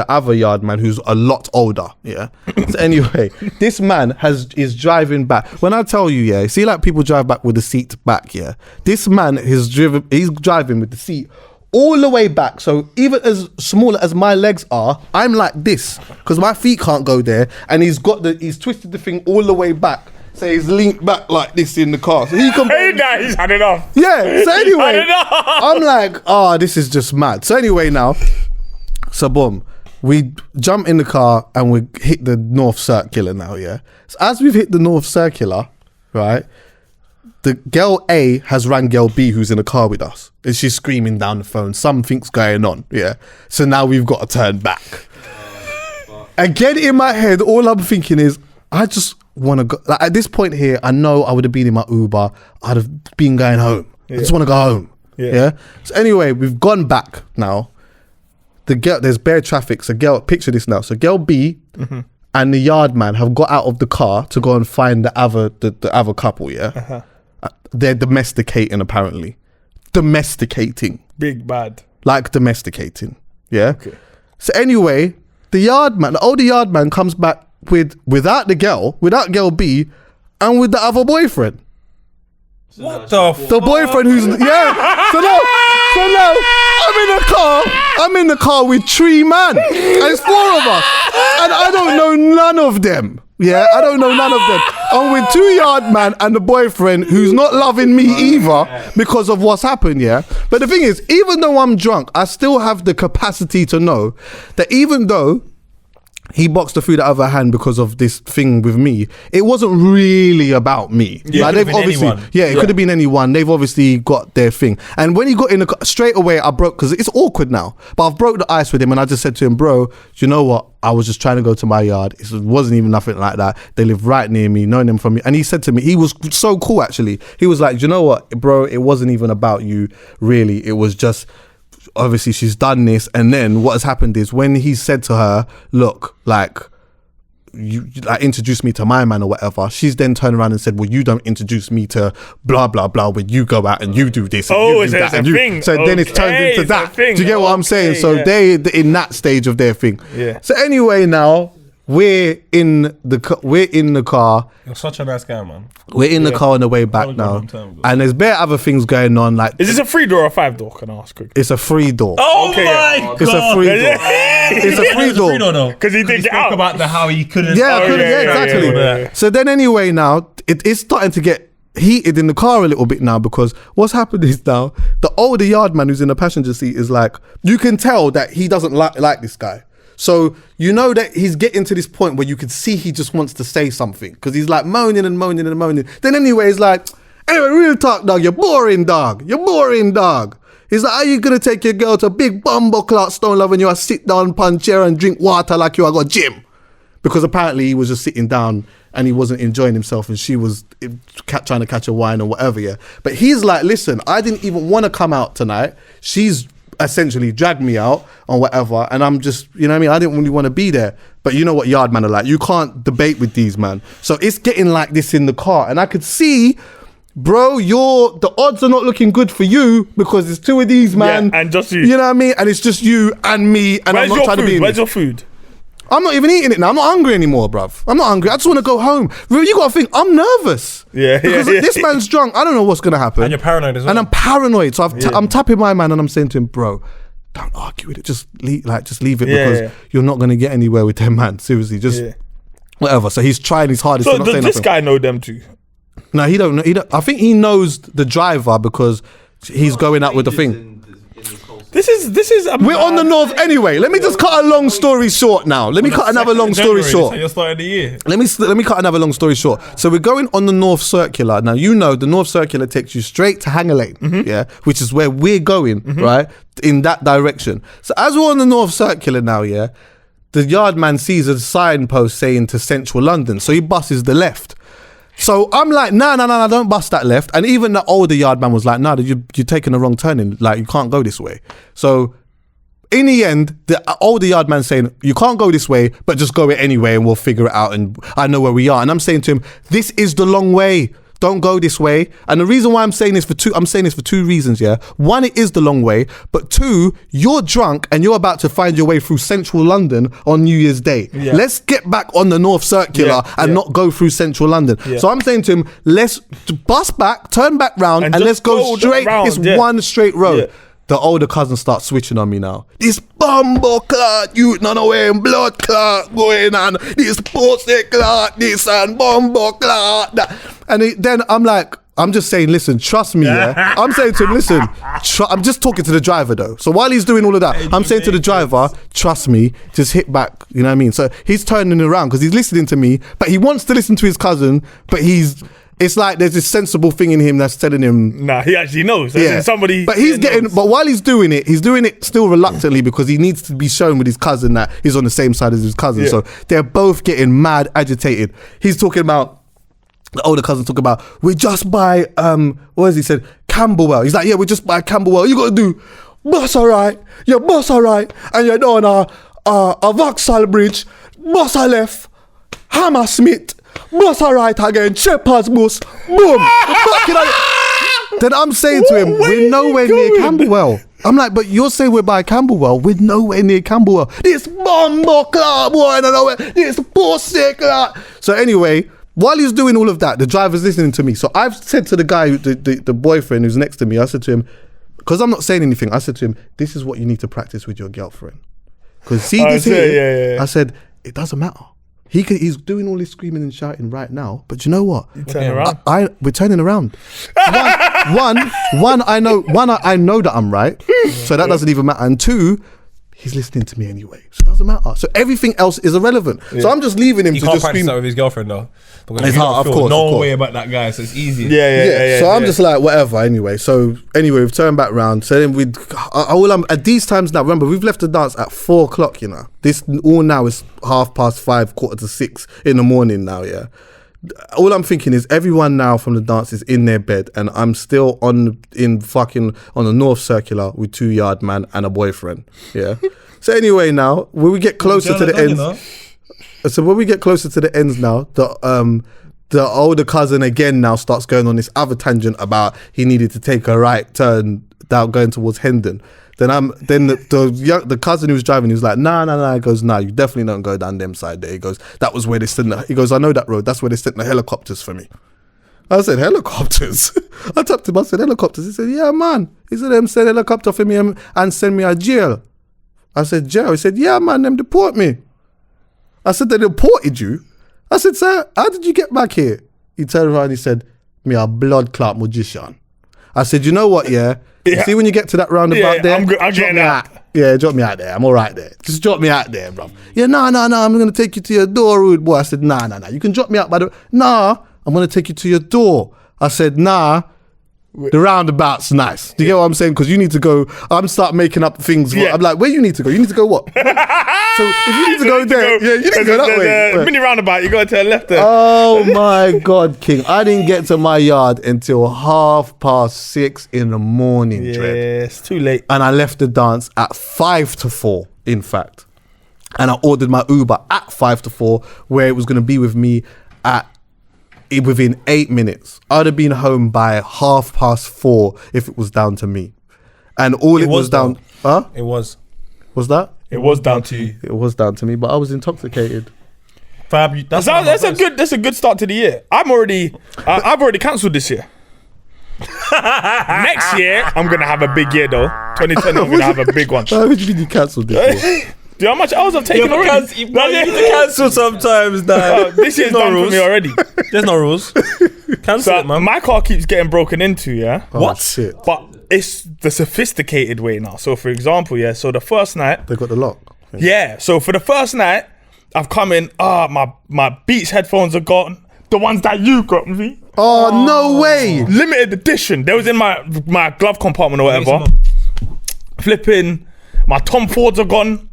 other yard man who's a lot older. Yeah. So anyway, this man is driving back. When I tell you, yeah, see like people drive back with the seat back. Yeah. This man he's driving with the seat all the way back. So even as small as my legs are, I'm like this because my feet can't go there, and he's twisted the thing all the way back. So he's leaned back like this in the car. So he can. Hey, nah, he's had enough. Yeah. So anyway, I'm like, this is just mad. So anyway, now, so boom, we jump in the car and we hit the North Circular now. Yeah. So as we've hit the North Circular, right, the girl A has rang girl B who's in the car with us, and she's screaming down the phone. Something's going on. Yeah. So now we've got to turn back. Again, in my head, all I'm thinking is, I just want to go. Like, at this point here, I know I would have been in my Uber. I'd have been going home. I just want to go home. Yeah. So anyway, we've gone back now. There's bare traffic. So picture this now. So girl B and the yard man have got out of the car to go and find the other couple. Yeah. They're domesticating apparently. Domesticating. Big bad. Like domesticating. Yeah. Okay. So anyway, the older yard man comes back without girl B, and with the other boyfriend. What the boyfriend who's So now I'm in the car with 3 men, and it's 4 of us, and I don't know none of them. Yeah, I don't know none of them. I'm with 2 yard man and the boyfriend who's not loving me either because of what's happened. Yeah, but the thing is, even though I'm drunk, I still have the capacity to know that even though he boxed her through the other hand because of this thing with me, it wasn't really about me. Yeah, like, they've obviously, it could have been anyone. They've obviously got their thing. And when he got in the car, straight away I broke, because it's awkward now, but I've broke the ice with him, and I just said to him, bro, do you know what? I was just trying to go to my yard. It wasn't even nothing like that. They live right near me, knowing them from me. And he said to me, he was so cool actually. He was like, do you know what, bro? It wasn't even about you, really. It was just, obviously she's done this, and then what has happened is when he said to her, look, like, you like introduce me to my man or whatever, she's then turned around and said, well, you don't introduce me to blah blah blah when you go out and you do this and you do that, and you, so then it's turned into that. Do you get what I'm saying? So they in that stage of their thing. So anyway, now we're in the car. You're such a nice guy, man. We're in the car on the way back now, and there's bare other things going on. Like, is this a 3-door or 5-door? Can I ask quickly? It's a 3-door. Oh okay, my God! It's a 3-door. It's a 3-door. Because he didn't get out about how he couldn't. Exactly. Yeah. So then anyway, now it's starting to get heated in the car a little bit now, because what's happened is now the older yard man who's in the passenger seat is like, you can tell that he doesn't like this guy. So you know that he's getting to this point where you can see he just wants to say something, because he's like moaning and moaning and moaning. Then anyway, he's like, anyway, real talk, dog, you're boring, dog. You're boring, dog. He's like, are you going to take your girl to a big bumble clock stone love when you are sit down on chair and drink water like you are got gym? Because apparently he was just sitting down and he wasn't enjoying himself, and she was trying to catch a wine or whatever, yeah. But he's like, listen, I didn't even want to come out tonight. She's essentially dragged me out or whatever, and I'm just, you know what I mean, I didn't really want to be there. But you know what yard man are like, you can't debate with these, man. So it's getting like this in the car, and I could see, bro, the odds are not looking good for you, because there's 2 of these, man, and just you know what I mean, and it's just you and me, and I'm not trying to be in Where's your food? I'm not even eating it now. I'm not hungry anymore, bruv. I'm not hungry. I just want to go home. You got to think, I'm nervous. Because this man's drunk. I don't know what's going to happen. And you're paranoid as well. And I'm paranoid. So I'm tapping my man and I'm saying to him, bro, don't argue with it. Just leave it, because you're not going to get anywhere with them, man. Seriously, just whatever. So he's trying his hardest. So does this guy know them too? No, he don't know. I think he knows the driver, because he's going out with the thing. This is. We're on the north anyway. Let me just cut a long story short now. Let me cut another long story short. You're starting the year. Let me cut another long story short. So we're going on the North Circular. Now, you know the North Circular takes you straight to Hanger Lane, which is where we're going, right? In that direction. So as we're on the North Circular now, the yard man sees a signpost saying to Central London. So he buses the left. So I'm like, nah, don't bust that left. And even the older yard man was like, nah, you're taking the wrong turning. Like, you can't go this way. So in the end, the older yard man's saying, you can't go this way, but just go it anyway and we'll figure it out. And I know where we are. And I'm saying to him, this is the long way. don't go this way. And the reason why I'm saying this for two reasons, yeah. One, it is the long way, but two, you're drunk and you're about to find your way through central London on New Year's Day. Yeah. Let's get back on the North Circular and not go through central London. Yeah. So I'm saying to him, let's bus back, turn back round, and let's go straight. It's one straight road. Yeah. The older cousin starts switching on me now. This bumbo clot, you no know where blood clot going on. This pussy clot, this and bumbo clot. And then I'm like, I'm just saying, listen, trust me, yeah. I'm saying to him, listen, I'm just talking to the driver though. So while he's doing all of that, I'm saying to the driver, trust me, just hit back. You know what I mean? So he's turning around because he's listening to me, but he wants to listen to his cousin, but it's like there's this sensible thing in him that's telling him. Nah, he actually knows. Yeah. Somebody. But but while he's doing it still reluctantly because he needs to be shown with his cousin that he's on the same side as his cousin. Yeah. So they're both getting mad, agitated. He's talking about, the older cousin talking about, we just buy, what has he said? Camberwell. He's like, yeah, we just buy Camberwell. You got to do bus alright. Yeah, bus alright. And you're on a Vauxhall Bridge. Bus a left. Hammersmith. Bus alright again, Shepherd's bus, boom. Then I'm saying to him, we're nowhere near Camberwell. I'm like, but you're saying we're by Camberwell, we're nowhere near Camberwell. This bumbo club, boy, I don't know where, this pussy club. So anyway, while he's doing all of that, the driver's listening to me. So I've said to the guy, the boyfriend who's next to me, I said to him, because I'm not saying anything, I said to him, this is what you need to practice with your girlfriend. Because see this here, I said, it doesn't matter. He's doing all this screaming and shouting right now, but you know what? Turn around. We're turning around. One, I know that I'm right, so that doesn't even matter. And two, he's listening to me anyway, so it doesn't matter. So everything else is irrelevant. Yeah. So I'm just leaving him to just scream. You can't practice that with his girlfriend though. It's hard, of course. No way about that guy, so it's easy. Yeah. So I'm just like, whatever. Anyway, we've turned back round. So then at these times now. Remember, we've left the dance at 4 o'clock. You know, this all now is 5:30, 5:45 in the morning now. Yeah. All I'm thinking is everyone now from the dance is in their bed, and I'm still on the North Circular with 2 yard man and a boyfriend. Yeah. So anyway, now when we get closer to the ends. So when we get closer to the ends now, the older cousin again now starts going on this other tangent about he needed to take a right turn down going towards Hendon. Then the cousin who was driving, he was like, nah. He goes, nah, you definitely don't go down them side there. He goes, that was where they sent he goes, I know that road. That's where they sent the helicopters for me. I said, helicopters? I tapped him, I said, helicopters? He said, yeah, man. He said, them send helicopter for me and send me a jail. I said, jail? He said, yeah, man, them deport me. I said, they deported you? I said, sir, how did you get back here? He turned around and he said, me a blood clot magician. I said, you know what, yeah? See when you get to that roundabout there? I'm getting out. Yeah, drop me out there. I'm all right there. Just drop me out there, bro. Yeah, no, I'm going to take you to your door, rude boy. I said, nah. You can drop me out by the... Nah, I'm going to take you to your door. I said, nah. The roundabout's nice. Do you get what I'm saying? Because you need to go. I'm start making up things. I'm like, where you need to go? You need to go what? So if you need to go there, you need to go that way. Mini roundabout, you go to the left there. Oh my God, King! I didn't get to my yard until 6:30 in the morning. Yeah, it's too late. And I left the dance at 5:45. In fact, and I ordered my Uber at 5:45, where it was going to be with me within 8 minutes. I'd have been home by 4:30 if it was down to me. And it was down. Huh? It was. Was that? It was down to you. It was down to me, but I was intoxicated. Fab, that's a good start to the year. I've already cancelled this year. Next year, I'm gonna have a big year though. 2020, I'm gonna have a big one. How did you mean you cancelled this year? Do you know how much hours I've taken already? You need to cancel sometimes now. This year's done for me already. There's no rules. Cancel it, man. My car keeps getting broken into, yeah? Oh, what? Shit. But it's the sophisticated way now. So for example, yeah, so the first night... They got the lock. Yeah, so for the first night, I've come in, my Beats headphones are gone. The ones that you got me. Oh, no way. Limited edition. They was in my glove compartment or whatever. Flipping, my Tom Fords are gone.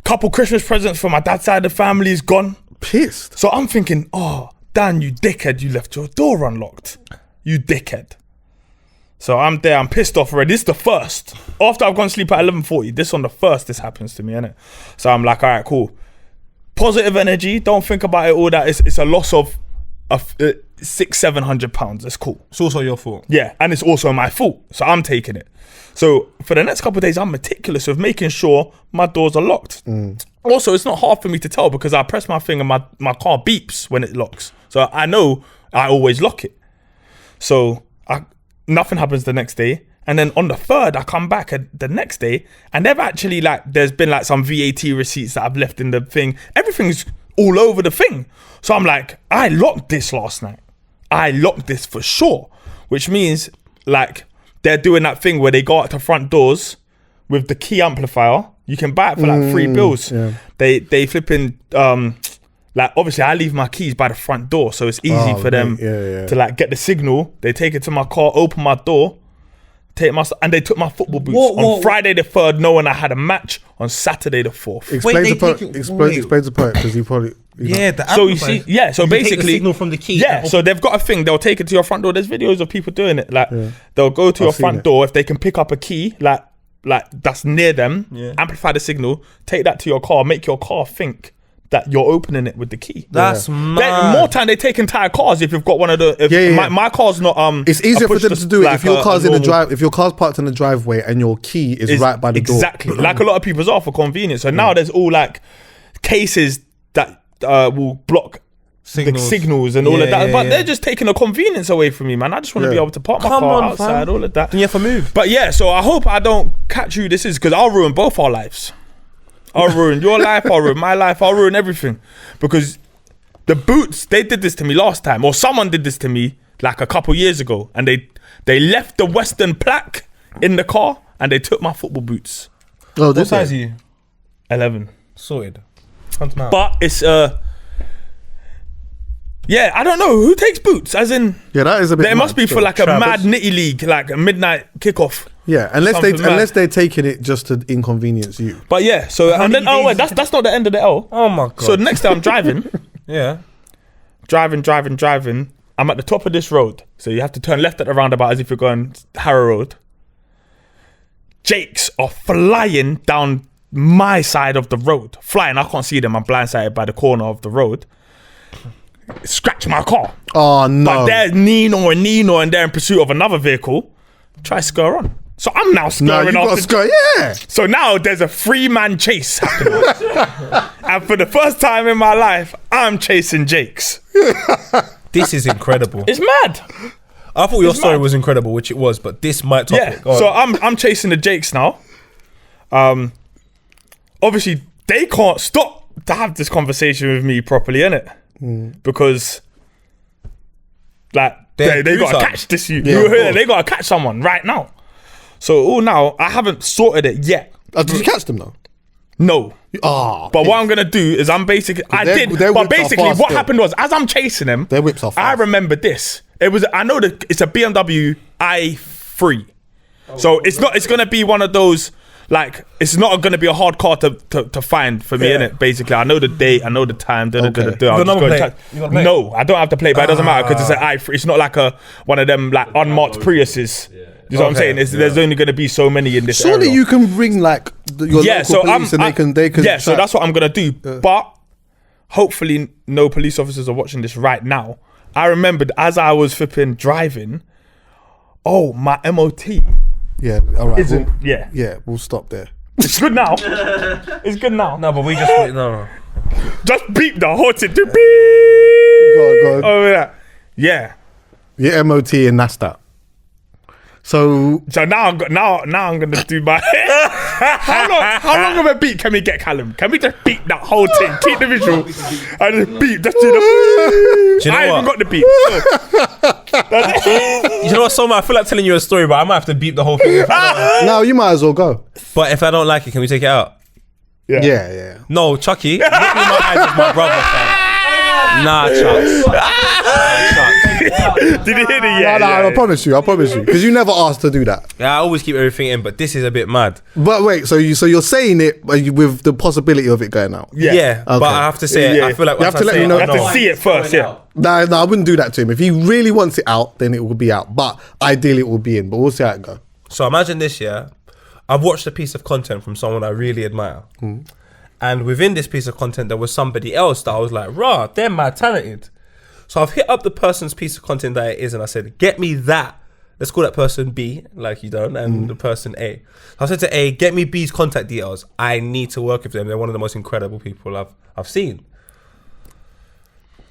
Couple Christmas presents for my dad's side of the family is gone. Pissed. So I'm thinking, oh, Dan, you dickhead, you left your door unlocked. You dickhead. So I'm there, I'm pissed off already. This is the first. After I've gone to sleep at 11:40, this on the first, this happens to me, innit? So I'm like, all right, cool. Positive energy, don't think about it all that. It's a loss of £600-700. That's cool. It's also your fault. Yeah, and it's also my fault, so I'm taking it. So for the next couple of days, I'm meticulous with making sure my doors are locked. Also, it's not hard for me to tell because I press my finger, my car beeps when it locks. So I know I always lock it. So nothing happens the next day. And then on the 3rd, I come back the next day and they've actually there's been some VAT receipts that I've left in the thing. Everything's all over the thing. So I'm like, I locked this last night. I locked this for sure. Which means they're doing that thing where they go out to front doors with the key amplifier. You can buy it for £3. Yeah. They flipping, obviously I leave my keys by the front door. So it's easy for them to get the signal. They take it to my car, open my door. And they took my football boots on Friday the 3rd, knowing I had a match on Saturday the 4th. Explains the point because you probably So you see, so basically take the signal from the key. So they've got a thing. They'll take it to your front door. There's videos of people doing it. They'll go to your front door if they can pick up a key that's near them, amplify the signal, take that to your car, make your car think that you're opening it with the key. That's mad. More time they take entire cars if you've got one of the. My car's not. It's easier for them to do it if your car's in the drive. If your car's parked in the driveway and your key is right by the door. Exactly, like a lot of people's are for convenience. So now there's all cases that will block signals and all of that. But they're just taking the convenience away from me, man. I just want to be able to park my car outside, all of that. Then you have to move. But so I hope I don't catch you. This is because I'll ruin both our lives. I'll ruin your life, I'll ruin my life, I'll ruin everything. Because the boots, they did this to me last time, or someone did this to me a couple years ago, and they left the Western plaque in the car and they took my football boots. Oh, what size are you? 11. Sorted. Come now. But it's I don't know who takes boots. As in, that is a bit. It must be for a mad nitty league, a midnight kickoff. Yeah, unless they're taking it just to inconvenience you. But and then that's not the end of the L. Oh my god. So the next time I'm driving, driving. I'm at the top of this road, so you have to turn left at the roundabout as if you're going Harrow Road. Jakes are flying down my side of the road, flying. I can't see them. I'm blindsided by the corner of the road. Scratch my car. Oh no! But there's Nino, and they're in pursuit of another vehicle. Try scur on. So I'm now scurring off. So now there's a 3-man chase happening. And for the first time in my life, I'm chasing Jakes. This is incredible. It's mad. I thought your story was incredible, which it was, but this might top it. So I'm chasing the Jakes now. Obviously, they can't stop to have this conversation with me properly, innit? Because they gotta catch this. They gotta catch someone right now. So now I haven't sorted it yet. Did you catch them though? No. But what I'm gonna do is what happened was as I'm chasing them, their whips are fast. I remember this. I know that it's a BMW i3. So it's gonna be one of those. It's not going to be a hard car to find for me, innit? Basically, I know the date, I know the time. No, I don't have to play, but it doesn't matter because it's an i3. It's not one of them unmarked Priuses. You know what I'm saying? There's only going to be so many in this area. Surely you can ring your local police and they can. Yeah, so that's what I'm going to do. But hopefully, no police officers are watching this right now. I remembered as I was flipping driving. Oh, my MOT. Yeah, all right. We'll stop there. It's good now. It's good now. No, but we just no. Just beep the whole thing. Beep. Go on. Oh yeah. Yeah. Your MOT and that's that. So now I'm gonna do my. How long of a beat can we get, Callum? Can we just beat that whole thing? Keep the visual and just beat. Just do the. I even got the beat. You know what, Soma? I feel like telling you a story, but I might have to beep the whole thing. No, you might as well go. But if I don't like it, can we take it out? Yeah. No, Chucky. Look in my eyes as my brother, fam. Nah, Chuck. Did you hear the I promise you. Because you never asked to do that. Yeah, I always keep everything in, but this is a bit mad. But wait, so you're saying it with the possibility of it going out? Yeah. Okay. But I have to say it. I feel like you have to let me know. You have to see it first, No, I wouldn't do that to him. If he really wants it out, then it will be out. But ideally, it will be in. But we'll see how it goes. So imagine this, I've watched a piece of content from someone I really admire. And within this piece of content, there was somebody else that I was like, rah, they're mad talented. So I've hit up the person's piece of content that it is, and I said, get me that. Let's call that person B, like you done, and the person A. So I said to A, get me B's contact details. I need to work with them. They're one of the most incredible people I've seen.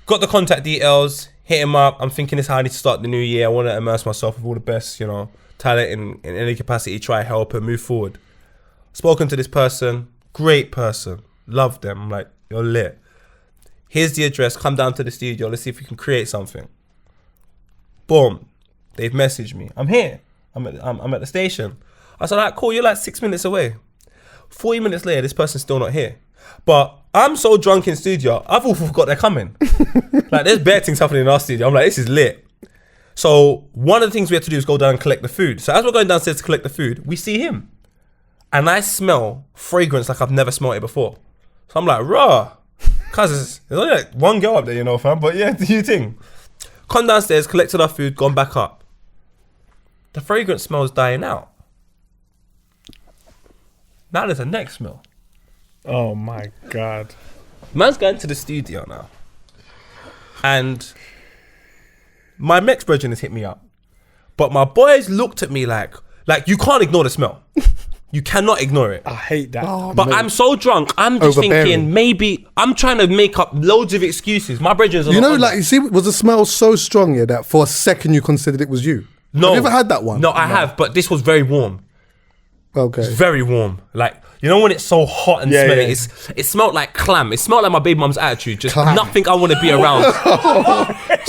Got the contact details, hit him up. I'm thinking this is how I need to start the new year. I want to immerse myself with all the best, talent in any capacity, try help and move forward. Spoken to this person, great person, love them. I'm like, you're lit. Here's the address, come down to the studio, let's see if we can create something. Boom. They've messaged me. I'm here. I'm at the station. I said, all right, cool, you're like 6 minutes away. 40 minutes later, this person's still not here. But I'm so drunk in studio, I've all forgot they're coming. Like, there's bad things happening in our studio. I'm like, this is lit. So one of the things we had to do is go down and collect the food. So as we're going downstairs to collect the food, we see him. And I smell fragrance like I've never smelled it before. So I'm like, raw. Cause there's only like one girl up there, fam. But yeah, do you think? Come downstairs, collected our food, gone back up. The fragrance smell's dying out. Now there's a next smell. Oh my God. Man's going to the studio now. And my Mex brethren has hit me up. But my boys looked at me like you can't ignore the smell. You cannot ignore it. I hate that. Oh, But mate. I'm so drunk, I'm just Overbearing. thinking maybe I'm trying to make up loads of excuses. My brethren's are You not know, on like, that. you see, was the smell so strong here that for a second you considered it was you? No. Have you ever had that one? No, I have, but this was very warm. Okay. Very warm. Like, you know when it's so hot and Yeah, smelly? yeah. It smelled like clam. It smelled like my baby mum's attitude. Just Clam. nothing I want to be around.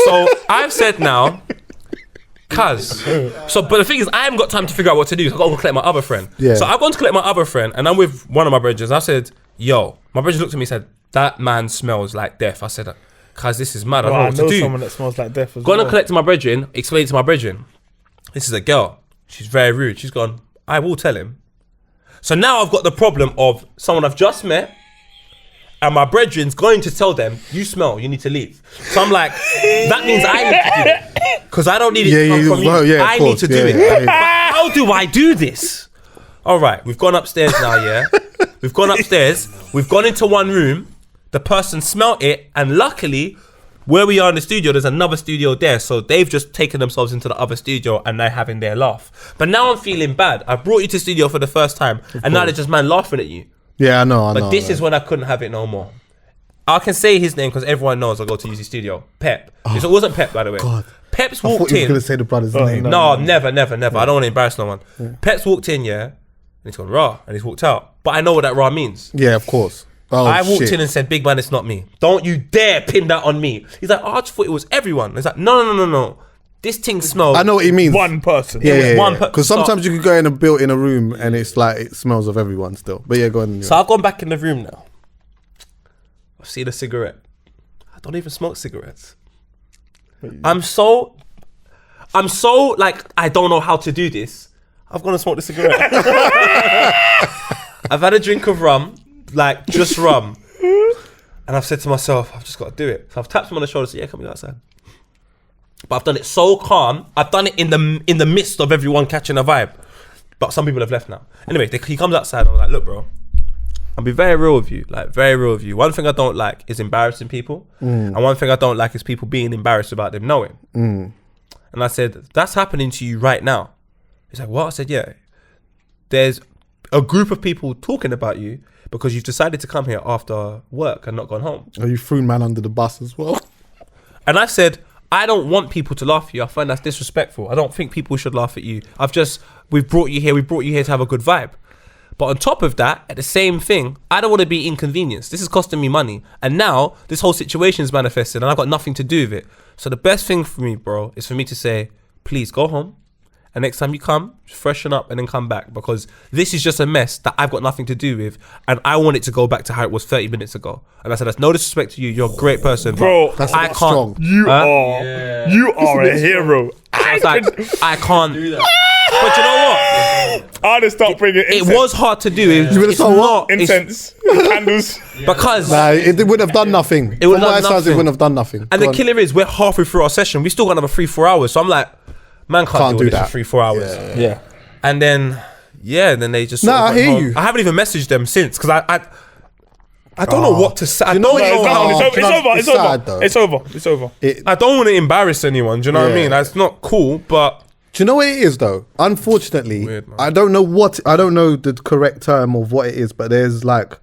So I've said now, but the thing is, I haven't got time to figure out what to do. So I've got to go collect my other friend. Yeah. So I've gone to collect my other friend, and I'm with one of my brothers. I said, yo, my brother looked at me and said, that man smells like death. I said, cuz this is mad. I don't know I what know to do. someone that smells like death as Gone well. and collected my brethren, explained to my brethren, this is a girl. She's very rude. She's gone, I will tell him. So now I've got the problem of someone I've just met, and my brethren's going to tell them, you smell, you need to leave. So I'm like, that means I need to do it. Because I don't need it to come from you. I need to do it. But how do I do this? All right, we've gone upstairs now, yeah? We've gone upstairs. We've gone into one room. The person smelt it, and luckily, where we are in the studio, there's another studio there. So they've just taken themselves into the other studio and they're having their laugh. But now I'm feeling bad. I brought you to studio for the first time, and now they're just laughing at you. Yeah, I know. But this is when I couldn't have it no more. I can say his name because everyone knows I go to use his studio. Pep. It wasn't Pep, by the way. God. Pep's I thought walked you were in. going to say the brother's name. No, never. I don't want to embarrass no one. Pep's walked in, yeah, and he's gone raw, and he's walked out. But I know what that raw means. Yeah, of course. Oh, I walked shit. in and said, big man, it's not me. Don't you dare pin that on me. He's like, oh, I just thought it was everyone. It's like, no. This thing smells. I know what he means. One person. Yeah, one because sometimes you could go in and build in a room and it's like it smells of everyone still. But yeah, go on. So I've gone back in the room now. I've seen a cigarette. I don't even smoke cigarettes. I'm so like, I don't know how to do this. I've gone and smoked a cigarette. I've had a drink of rum, like just rum. And I've said to myself, I've just got to do it. So I've tapped him on the shoulder and said, yeah, come outside. But I've done it so calm. I've done it in the midst of everyone catching a vibe. But some people have left now. Anyway, he comes outside and I'm like, look, bro, I'll be very real with you. Like, very real with you. One thing I don't like is embarrassing people. And one thing I don't like is people being embarrassed about them knowing. And I said, that's happening to you right now. He's like, what? I said, yeah. There's a group of people talking about you because you've decided to come here after work and not gone home. Oh, you threw man under the bus as well. And I said, I don't want people to laugh at you. I find that's disrespectful. I don't think people should laugh at you. We brought you here to have a good vibe. But on top of that, at the same thing, I don't want to be inconvenienced. This is costing me money. And now this whole situation is manifested and I've got nothing to do with it. So the best thing for me, bro, is for me to say, please go home. And next time you come, freshen up and then come back, because this is just a mess that I've got nothing to do with, and I want it to go back to how it was 30 minutes ago. And I said, that's no disrespect to you. You're a great person, Bro, That's I a bit can't. strong. you are a hero. I was like, I can't do that. But you know what? I'd have stopped bringing It was hard to do. You would've thought what? incense, candles. Because Nah, it wouldn't have done nothing. It would've From done my size, it nothing. wouldn't have done nothing. and the killer is, we're halfway through our session. We still got another 3-4 hours. So I'm like, man can't do do this that. for 3-4 hours. Yeah. And then, then they just. Nah, sort of I went hear home. you. I haven't even messaged them since because I don't know what to say. I You know don't what know. it is? It's It's over. sad, though. It's over. I don't want to embarrass anyone. Do you know what I Yeah. mean? That's not cool. But Do you know what it is though? Unfortunately, Weird, man. I don't know the correct term of what it is, but there's like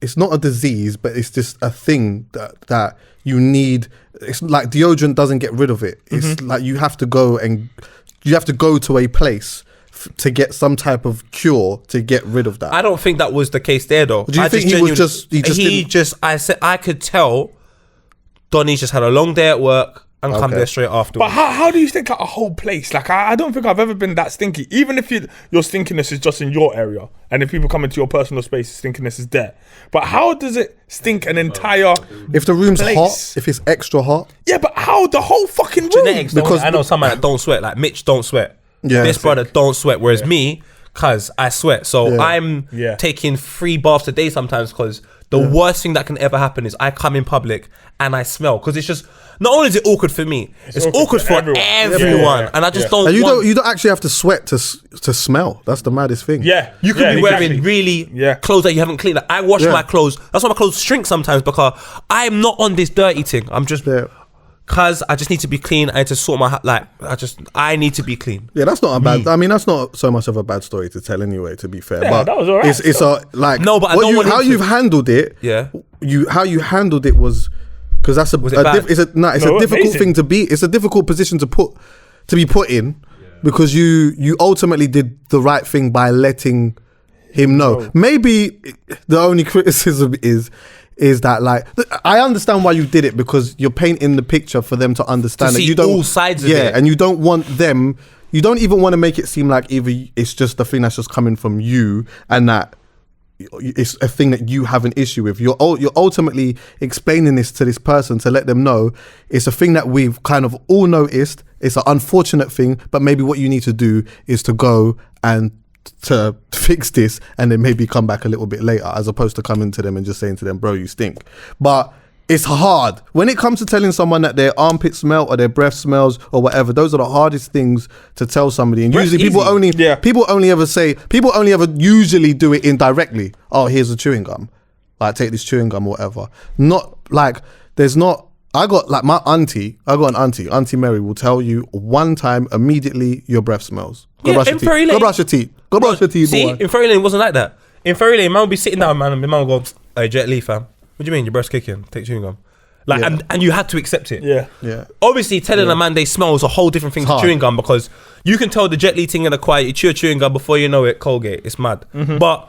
it's not a disease, but it's just a thing that you need. It's like deodorant doesn't get rid of it. It's like you have to go to a place to get some type of cure to get rid of that. I don't think that was the case there, though. Do you think I could tell Donnie's just had a long day at work and come Okay. there straight after. But how do you stink out a whole place? Like I don't think I've ever been that stinky. Even if your stinkiness is just in your area, and if people come into your personal space, stinkiness is there. But how does it stink an entire? if the room's place? hot, if it's extra hot, Yeah, but how the whole fucking room? Genetics, Because because I know someone that don't sweat. Like Mitch don't sweat. Yeah, This sick. brother don't sweat. Whereas me, cause I sweat. So Yeah. I'm Yeah. taking 3 baths a day sometimes. Cause the worst thing that can ever happen is I come in public and I smell. Cause it's just not only is it awkward for me, it's awkward for everyone. Yeah. And I just Yeah. don't. and want, you don't actually have to sweat to smell. That's the maddest thing. Yeah, You could be wearing exactly. really clothes that you haven't cleaned. Like, I wash Yeah. my clothes. That's why my clothes shrink sometimes, because I'm not on this dirty thing. I'm just because I just need to be clean. I need to sort my I need to be clean. Yeah, that's not a bad. I mean, that's not so much of a bad story to tell anyway. To be fair, Yeah, but that was alright. It's a like No, but I what don't want how him to- you've handled it. Yeah. how you handled it was because that's it bad? it's a difficult amazing. thing to be. It's a difficult position to be put in because you ultimately did the right thing by letting him know. Maybe the only criticism is that, like, I understand why you did it, because you're painting the picture for them to understand To that see you don't all sides of it. and you don't want them. You don't even want to make it seem like either it's just a thing that's just coming from you and that it's a thing that you have an issue with. You're ultimately explaining this to this person to let them know it's a thing that we've kind of all noticed. It's an unfortunate thing, but maybe what you need to do is to go and to fix this and then maybe come back a little bit later, as opposed to coming to them and just saying to them, bro, you stink. But it's hard when it comes to telling someone that their armpit smell or their breath smells or whatever. Those are the hardest things to tell somebody, and usually people only ever usually do it indirectly. Oh, here's a chewing gum, like take this chewing gum or whatever. Not like there's not. I got like Auntie Mary will tell you one time immediately your breath smells. Go brush your teeth. Go brush your teeth. Go brush your teeth. See, boy. in Ferry Lane, it wasn't like that. In Ferry Lane, man would be sitting down, man, and my man would go, "Hey, Jet Li, fam, what do you mean your breath's kicking? Take chewing gum." Like, Yeah. and you had to accept it. Yeah. Obviously, telling a man they smell is a whole different thing to hard. chewing gum, because you can tell the Jet Li thing in the quiet. You chew a chewing gum before you know it, Colgate. It's mad. But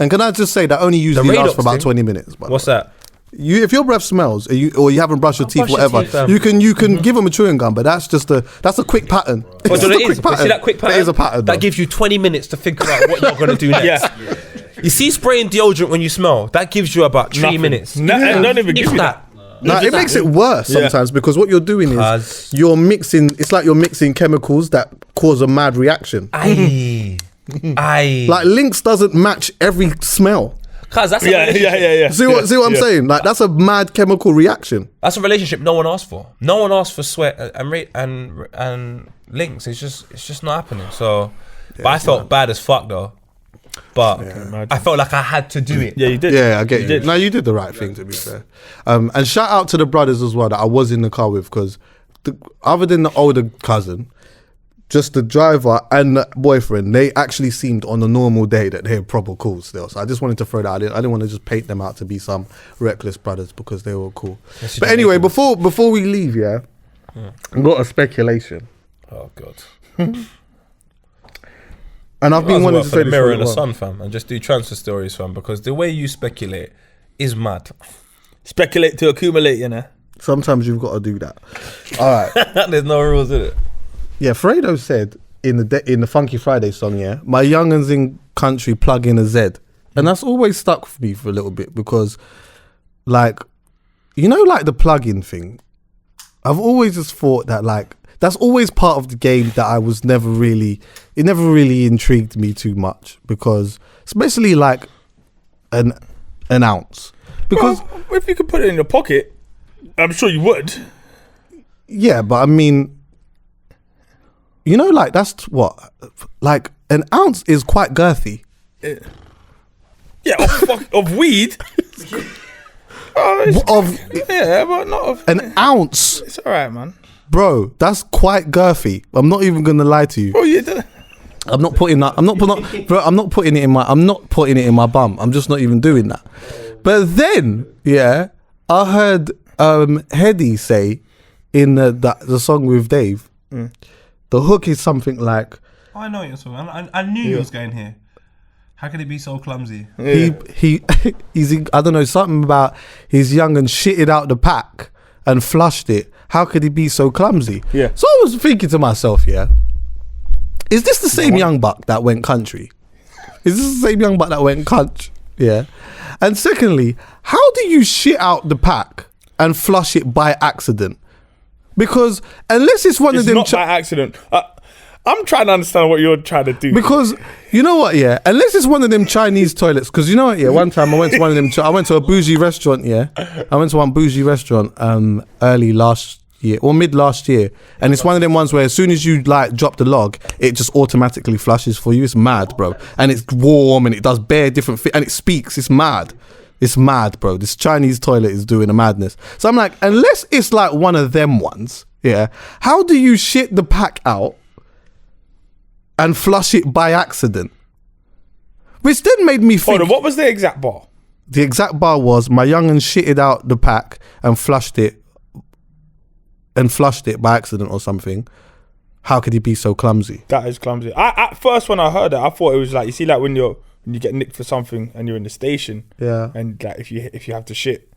And can I just say that only usually The lasts for Radox about thing? 20 minutes. By the what's way. that? If your breath smells or you haven't brushed your teeth, brush your whatever, teeth, fam. you can give them a chewing gum, but that's a quick pattern. But It's you know just what it is? But see that quick pattern? That is a pattern. That though. gives you 20 minutes to think about what you're going to do next. You see spraying deodorant when you smell, that gives you about 3 Nothing. minutes. And don't even If give you that. Nah, it makes it worse sometimes because what you're doing is Cuz- you're mixing. It's like you're mixing chemicals that cause a mad reaction. Aye. Like Lynx doesn't match every smell. Cause that's a Yeah. relationship. See what I'm saying? Like that's a mad chemical reaction. That's a relationship no one asked for. No one asked for sweat and links. It's just not happening. So, but I felt bad as fuck though. But I felt like I had to do it. Yeah, you did. Yeah, I get you. did. No, you did the right thing, to be fair. And shout out to the brothers as well that I was in the car with, because other than the older cousin, just the driver and the boyfriend, they actually seemed on a normal day that they're proper cool still. So I just wanted to throw that out. I didn't want to just paint them out to be some reckless brothers because they were cool. But anyway, before we leave, I've got a speculation. Oh god. And I've been wanting to say the this mirror for a and the while. sun, fam, and just do transfer stories, fam, because the way you speculate is mad. Speculate to accumulate, you know. Sometimes you've got to do that. All right. There's no rules in it. Yeah, Fredo said in the Funky Friday song, my young'uns in country plug in a Z. And that's always stuck with me for a little bit because, like, like the plug-in thing, I've always just thought that, like, that's always part of the game that I was never really intrigued me too much, because especially like an ounce. Because Well, if you could put it in your pocket, I'm sure you would. yeah, but I mean, like that's what, like an ounce is quite girthy. Yeah, of weed. Yeah, but not of an ounce. It's alright, man. Bro, that's quite girthy. I'm not even gonna lie to you. Bro, you did. I'm not putting that. I'm not putting it in my bum. I'm just not even doing that. But then, yeah, I heard Hedy say in the song with Dave, the hook is something like, I know you're talking. I knew you was going here. How could it be so clumsy? he's I don't know, something about he's young and shitted out the pack and flushed it. How could he be so clumsy? Yeah. So I was thinking to myself, yeah, is this the same young buck that went country? Is this the same young buck that went country? Yeah. And secondly, how do you shit out the pack and flush it by accident? Because unless it's one of them... It's not by accident. I'm trying to understand what you're trying to do. Because, you know what, yeah? Unless it's one of them Chinese toilets. Because you know what, yeah? One time I went to one of them... I went to a bougie restaurant, yeah? I went to one bougie restaurant early last year, or mid last year. And it's one of them ones where as soon as you, like, drop the log, it just automatically flushes for you. It's mad, bro. And it's warm and it does bare different... and it speaks. It's mad. It's mad, bro. This Chinese toilet is doing a madness. So I'm like, unless it's like one of them ones, yeah? How do you shit the pack out and flush it by accident? Which then made me think... Hold on, what was the exact bar? The exact bar was, my young'un shitted out the pack and flushed it by accident or something. How could he be so clumsy? That is clumsy. At first when I heard it, I thought it was like, you see, like when you get nicked for something and you're in the station, yeah, and like if you have to shit,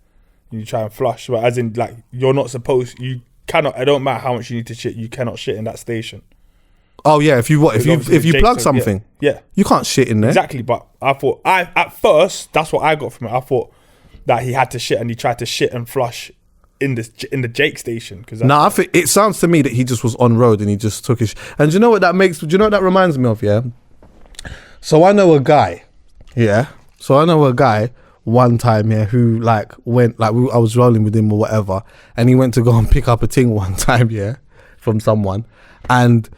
you try and flush, but as in like you're not supposed, you cannot. It don't matter how much you need to shit, you cannot shit in that station. Oh yeah, if you plug something, yeah, you can't shit in there. Exactly, but I thought at first that's what I got from it. I thought that he had to shit and he tried to shit and flush in the Jake station. No, I think it sounds to me that he just was on road and he just took his. And do you know what that makes? Do you know what that reminds me of? Yeah. So I know a guy. Yeah. So I know a guy one time here who like went like I was rolling with him or whatever, and he went to go and pick up a thing one time, yeah, from someone, and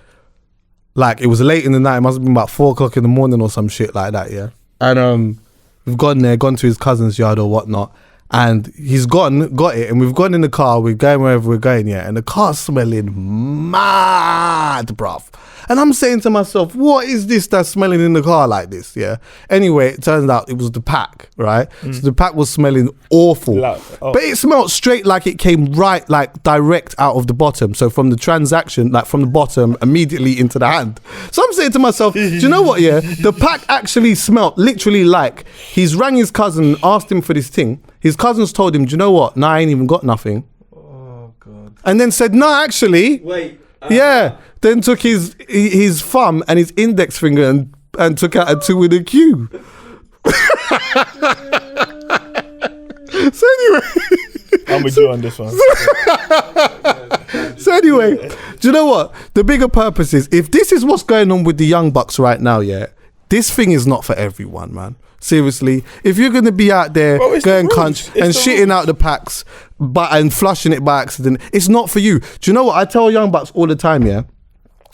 like it was late in the night. It must have been about 4 o'clock in the morning or some shit like that, yeah. And we've gone to his cousin's yard or whatnot, and he's got it, and we've gone in the car. We're going wherever we're going, yeah, and the car's smelling mad, bruv. And I'm saying to myself, what is this that's smelling in the car like this? Yeah. Anyway, it turns out it was the pack, right? So the pack was smelling awful. But it smelled straight like it came right, like direct out of the bottom. So from the transaction, like from the bottom, immediately into the hand. So I'm saying to myself, do you know what, yeah? The pack actually smelled literally like he's rang his cousin, asked him for this thing. His cousins told him, do you know what? Nah, I ain't even got nothing. Oh, God. And then said, no, actually. Wait. Yeah. Then took his thumb and his index finger and took out a 2 with a Q. So anyway, I'm with you on this one. So anyway, do you know what? The bigger purpose is, if this is what's going on with the young bucks right now, yeah, this thing is not for everyone, man. Seriously, if you're going to be out there going cunt and shitting out the packs and flushing it by accident, it's not for you. Do you know what? I tell young bucks all the time, yeah?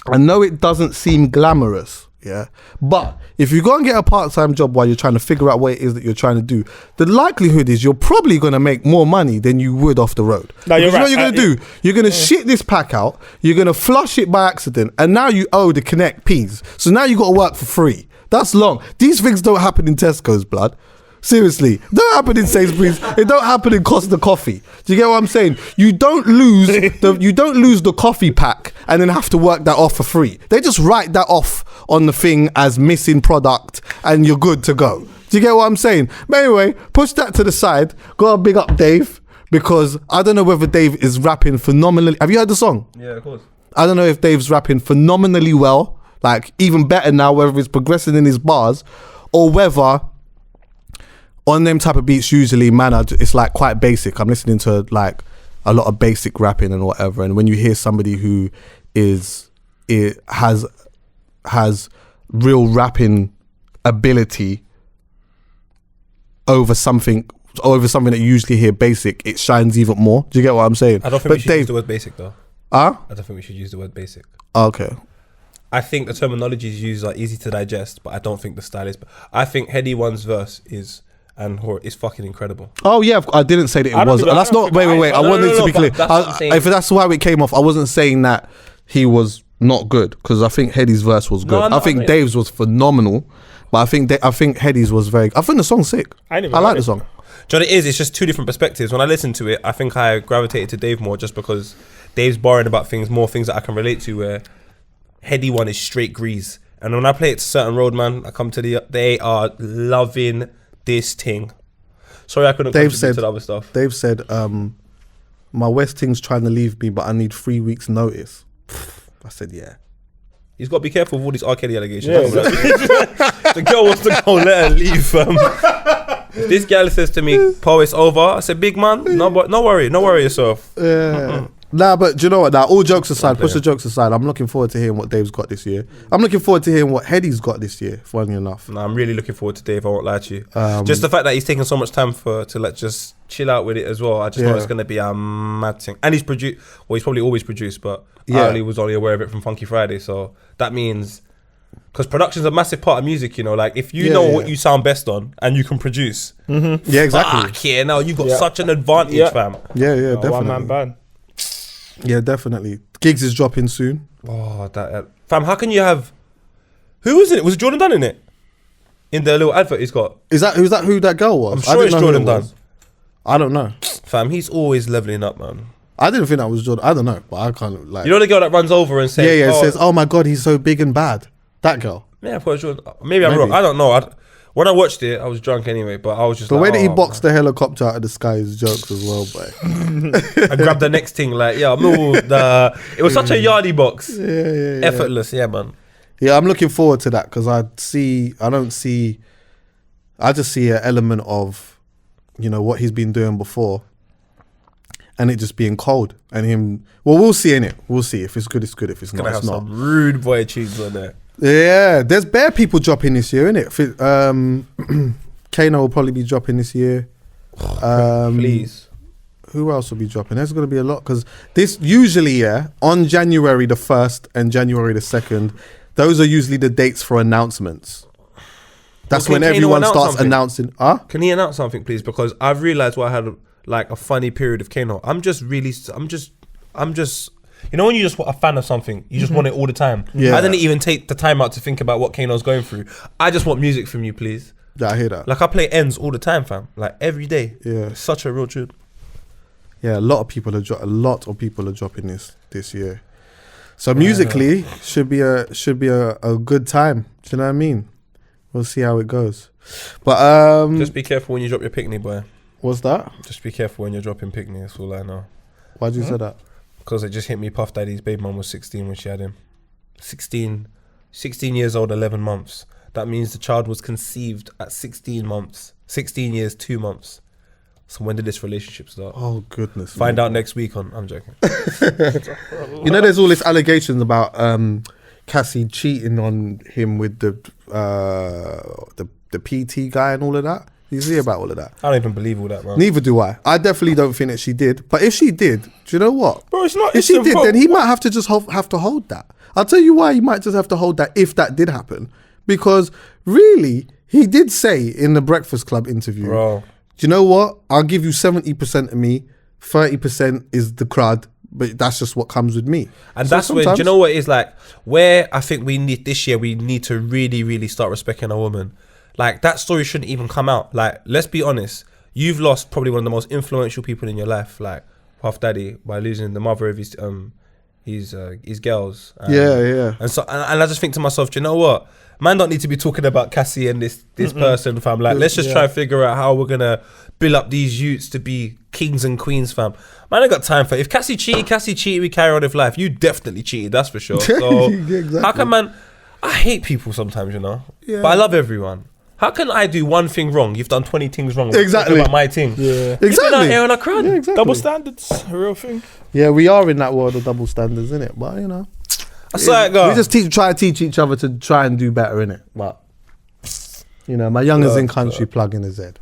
I know it doesn't seem glamorous, yeah? But if you go and get a part-time job while you're trying to figure out what it is that you're trying to do, the likelihood is you're probably going to make more money than you would off the road. No, you're right. You know what you're going to do? You're going to shit this pack out, you're going to flush it by accident, and now you owe the Connect P's. So now you got to work for free. That's long. These things don't happen in Tesco's, blood. Seriously, it don't happen in Sainsbury's. It don't happen in Costa Coffee. Do you get what I'm saying? You don't lose the coffee pack and then have to work that off for free. They just write that off on the thing as missing product and you're good to go. Do you get what I'm saying? But anyway, push that to the side. Gotta big up Dave, because I don't know whether Dave is rapping phenomenally. Have you heard the song? Yeah, of course. I don't know if Dave's rapping phenomenally well, like even better now, whether he's progressing in his bars, or whether on them type of beats, usually, man, it's like quite basic. I'm listening to like a lot of basic rapping and whatever. And when you hear somebody who has real rapping ability over something that you usually hear basic, it shines even more. Do you get what I'm saying? I don't think we should use the word basic though. I don't think we should use the word basic. Okay. I think the terminologies used are easy to digest, but I don't think the style is. I think Heady One's verse is fucking incredible. Oh yeah, I didn't say that it was. That's not. Wait. I wanted to be clear. If that's why it came off, I wasn't saying that he was not good, because I think Heady's verse was good. I think Dave's was phenomenal, but I think Heady's was very. I think the song's sick. I like the song. Do you know what it is? It's just two different perspectives. When I listen to it, I think I gravitated to Dave more just because Dave's borrowing about more things that I can relate to, where Heady One is straight grease. And when I play it to certain roadman, I come to they are loving this thing. Sorry, I couldn't contribute to the other stuff. Dave said, my West Ting's trying to leave me, but I need 3 weeks notice. I said, yeah. He's got to be careful with all these R. Kelly allegations. Yeah, the girl wants to go, let her leave. If this girl says to me, "Paul, it's over," I said, "Big man, no worry yourself." Yeah. Nah, but do you know what? Now, all jokes aside, push the jokes aside, I'm looking forward to hearing what Dave's got this year. I'm looking forward to hearing what Heady's got this year, funny enough. Nah, I'm really looking forward to Dave, I won't lie to you. Just the fact that he's taking so much time to just chill out with it as well. I just know it's going to be a mad thing. And he's produced, well, he's probably always produced, but I was only aware of it from Funky Friday. So that means, because production's a massive part of music, you know, like if you know what you sound best on and you can produce. Mm-hmm. Yeah, exactly. Fuck yeah, now you've got such an advantage, fam. Yeah, definitely. One-man band. Yeah, definitely. Gigs is dropping soon. Oh, that fam! How can you have? Who was in it? Was it Jordan Dunn in it? In the little advert he's got. Is that who that girl was? I'm sure it's Jordan Dunn. I don't know. Fam, he's always leveling up, man. I didn't think that was Jordan. I don't know, but I can't like. You know the girl that runs over and says, it says, "Oh my god, he's so big and bad." That girl. Yeah, I thought it was Jordan. Maybe I'm wrong. I don't know. When I watched it, I was drunk anyway, but I was just the way that he boxed the helicopter out of the sky is jokes as well, boy. I grabbed the next thing, like, it was such a yardie box. Yeah. Effortless, man. Yeah, I'm looking forward to that, because I just see an element of, you know, what he's been doing before, and it just being cold, and him, well, we'll see in it. We'll see. If it's good, it's good. If it's not, it's not. Some rude boy tunes on there. Yeah, there's bare people dropping this year, innit? Kano will probably be dropping this year. Please. Who else will be dropping? There's going to be a lot, because this usually, on January the 1st and January the 2nd, those are usually the dates for announcements. That's when everyone starts announcing. Can he announce something, please? Because I've realised I had like a funny period of Kano. I'm just you know when you just a fan of something, you just want it all the time. Yeah. I didn't even take the time out to think about what Kano's going through. I just want music from you, please. Yeah, I hear that. Like I play Ends all the time, fam. Like every day. Yeah. It's such a real tune. Yeah, a lot of people are dropping this year. So musically should be a good time. Do you know what I mean? We'll see how it goes. But just be careful when you drop your picnic, boy. What's that? Just be careful when you're dropping picnic. That's all I know. Why'd you say that? Because it just hit me. Puff Daddy's baby mum was 16 when she had him. 16 years old, 11 months. That means the child was conceived at 16 months. 16 years, 2 months. So when did this relationship start? Oh, goodness. Find out next week on... I'm joking. You know, there's all this allegations about Cassie cheating on him with the PT guy and all of that. You see about all of that? I don't even believe all that, man. Neither do I. I definitely don't think that she did. But if she did, do you know what? Bro, it's not. If she did, then he might have to just have to hold that. I'll tell you why he might just have to hold that if that did happen. Because really, he did say in the Breakfast Club interview, bro, do you know what? I'll give you 70% of me, 30% is the crowd, but that's just what comes with me. And so that's where, do you know what it is like? Where I think we need to really, really start respecting a woman. Like, that story shouldn't even come out. Like, let's be honest. You've lost probably one of the most influential people in your life, like Puff Daddy, by losing the mother of his girls. Yeah. And so, and I just think to myself, do you know what? Man don't need to be talking about Cassie and this person, fam. Like, let's just try and figure out how we're gonna build up these youths to be kings and queens, fam. Man, I got time for it. If Cassie cheated, we carry on with life. You definitely cheated, that's for sure. So exactly. How can man? I hate people sometimes, you know. Yeah. But I love everyone. How can I do one thing wrong? You've done 20 things wrong. Exactly. About my thing. Yeah. Exactly. You've been out here on a crowd. Yeah, exactly. Double standards, a real thing. Yeah, we are in that world of double standards, innit? But, you know. That's like, we just try to teach each other to try and do better, innit? But, you know, my youngers in country plug in his head.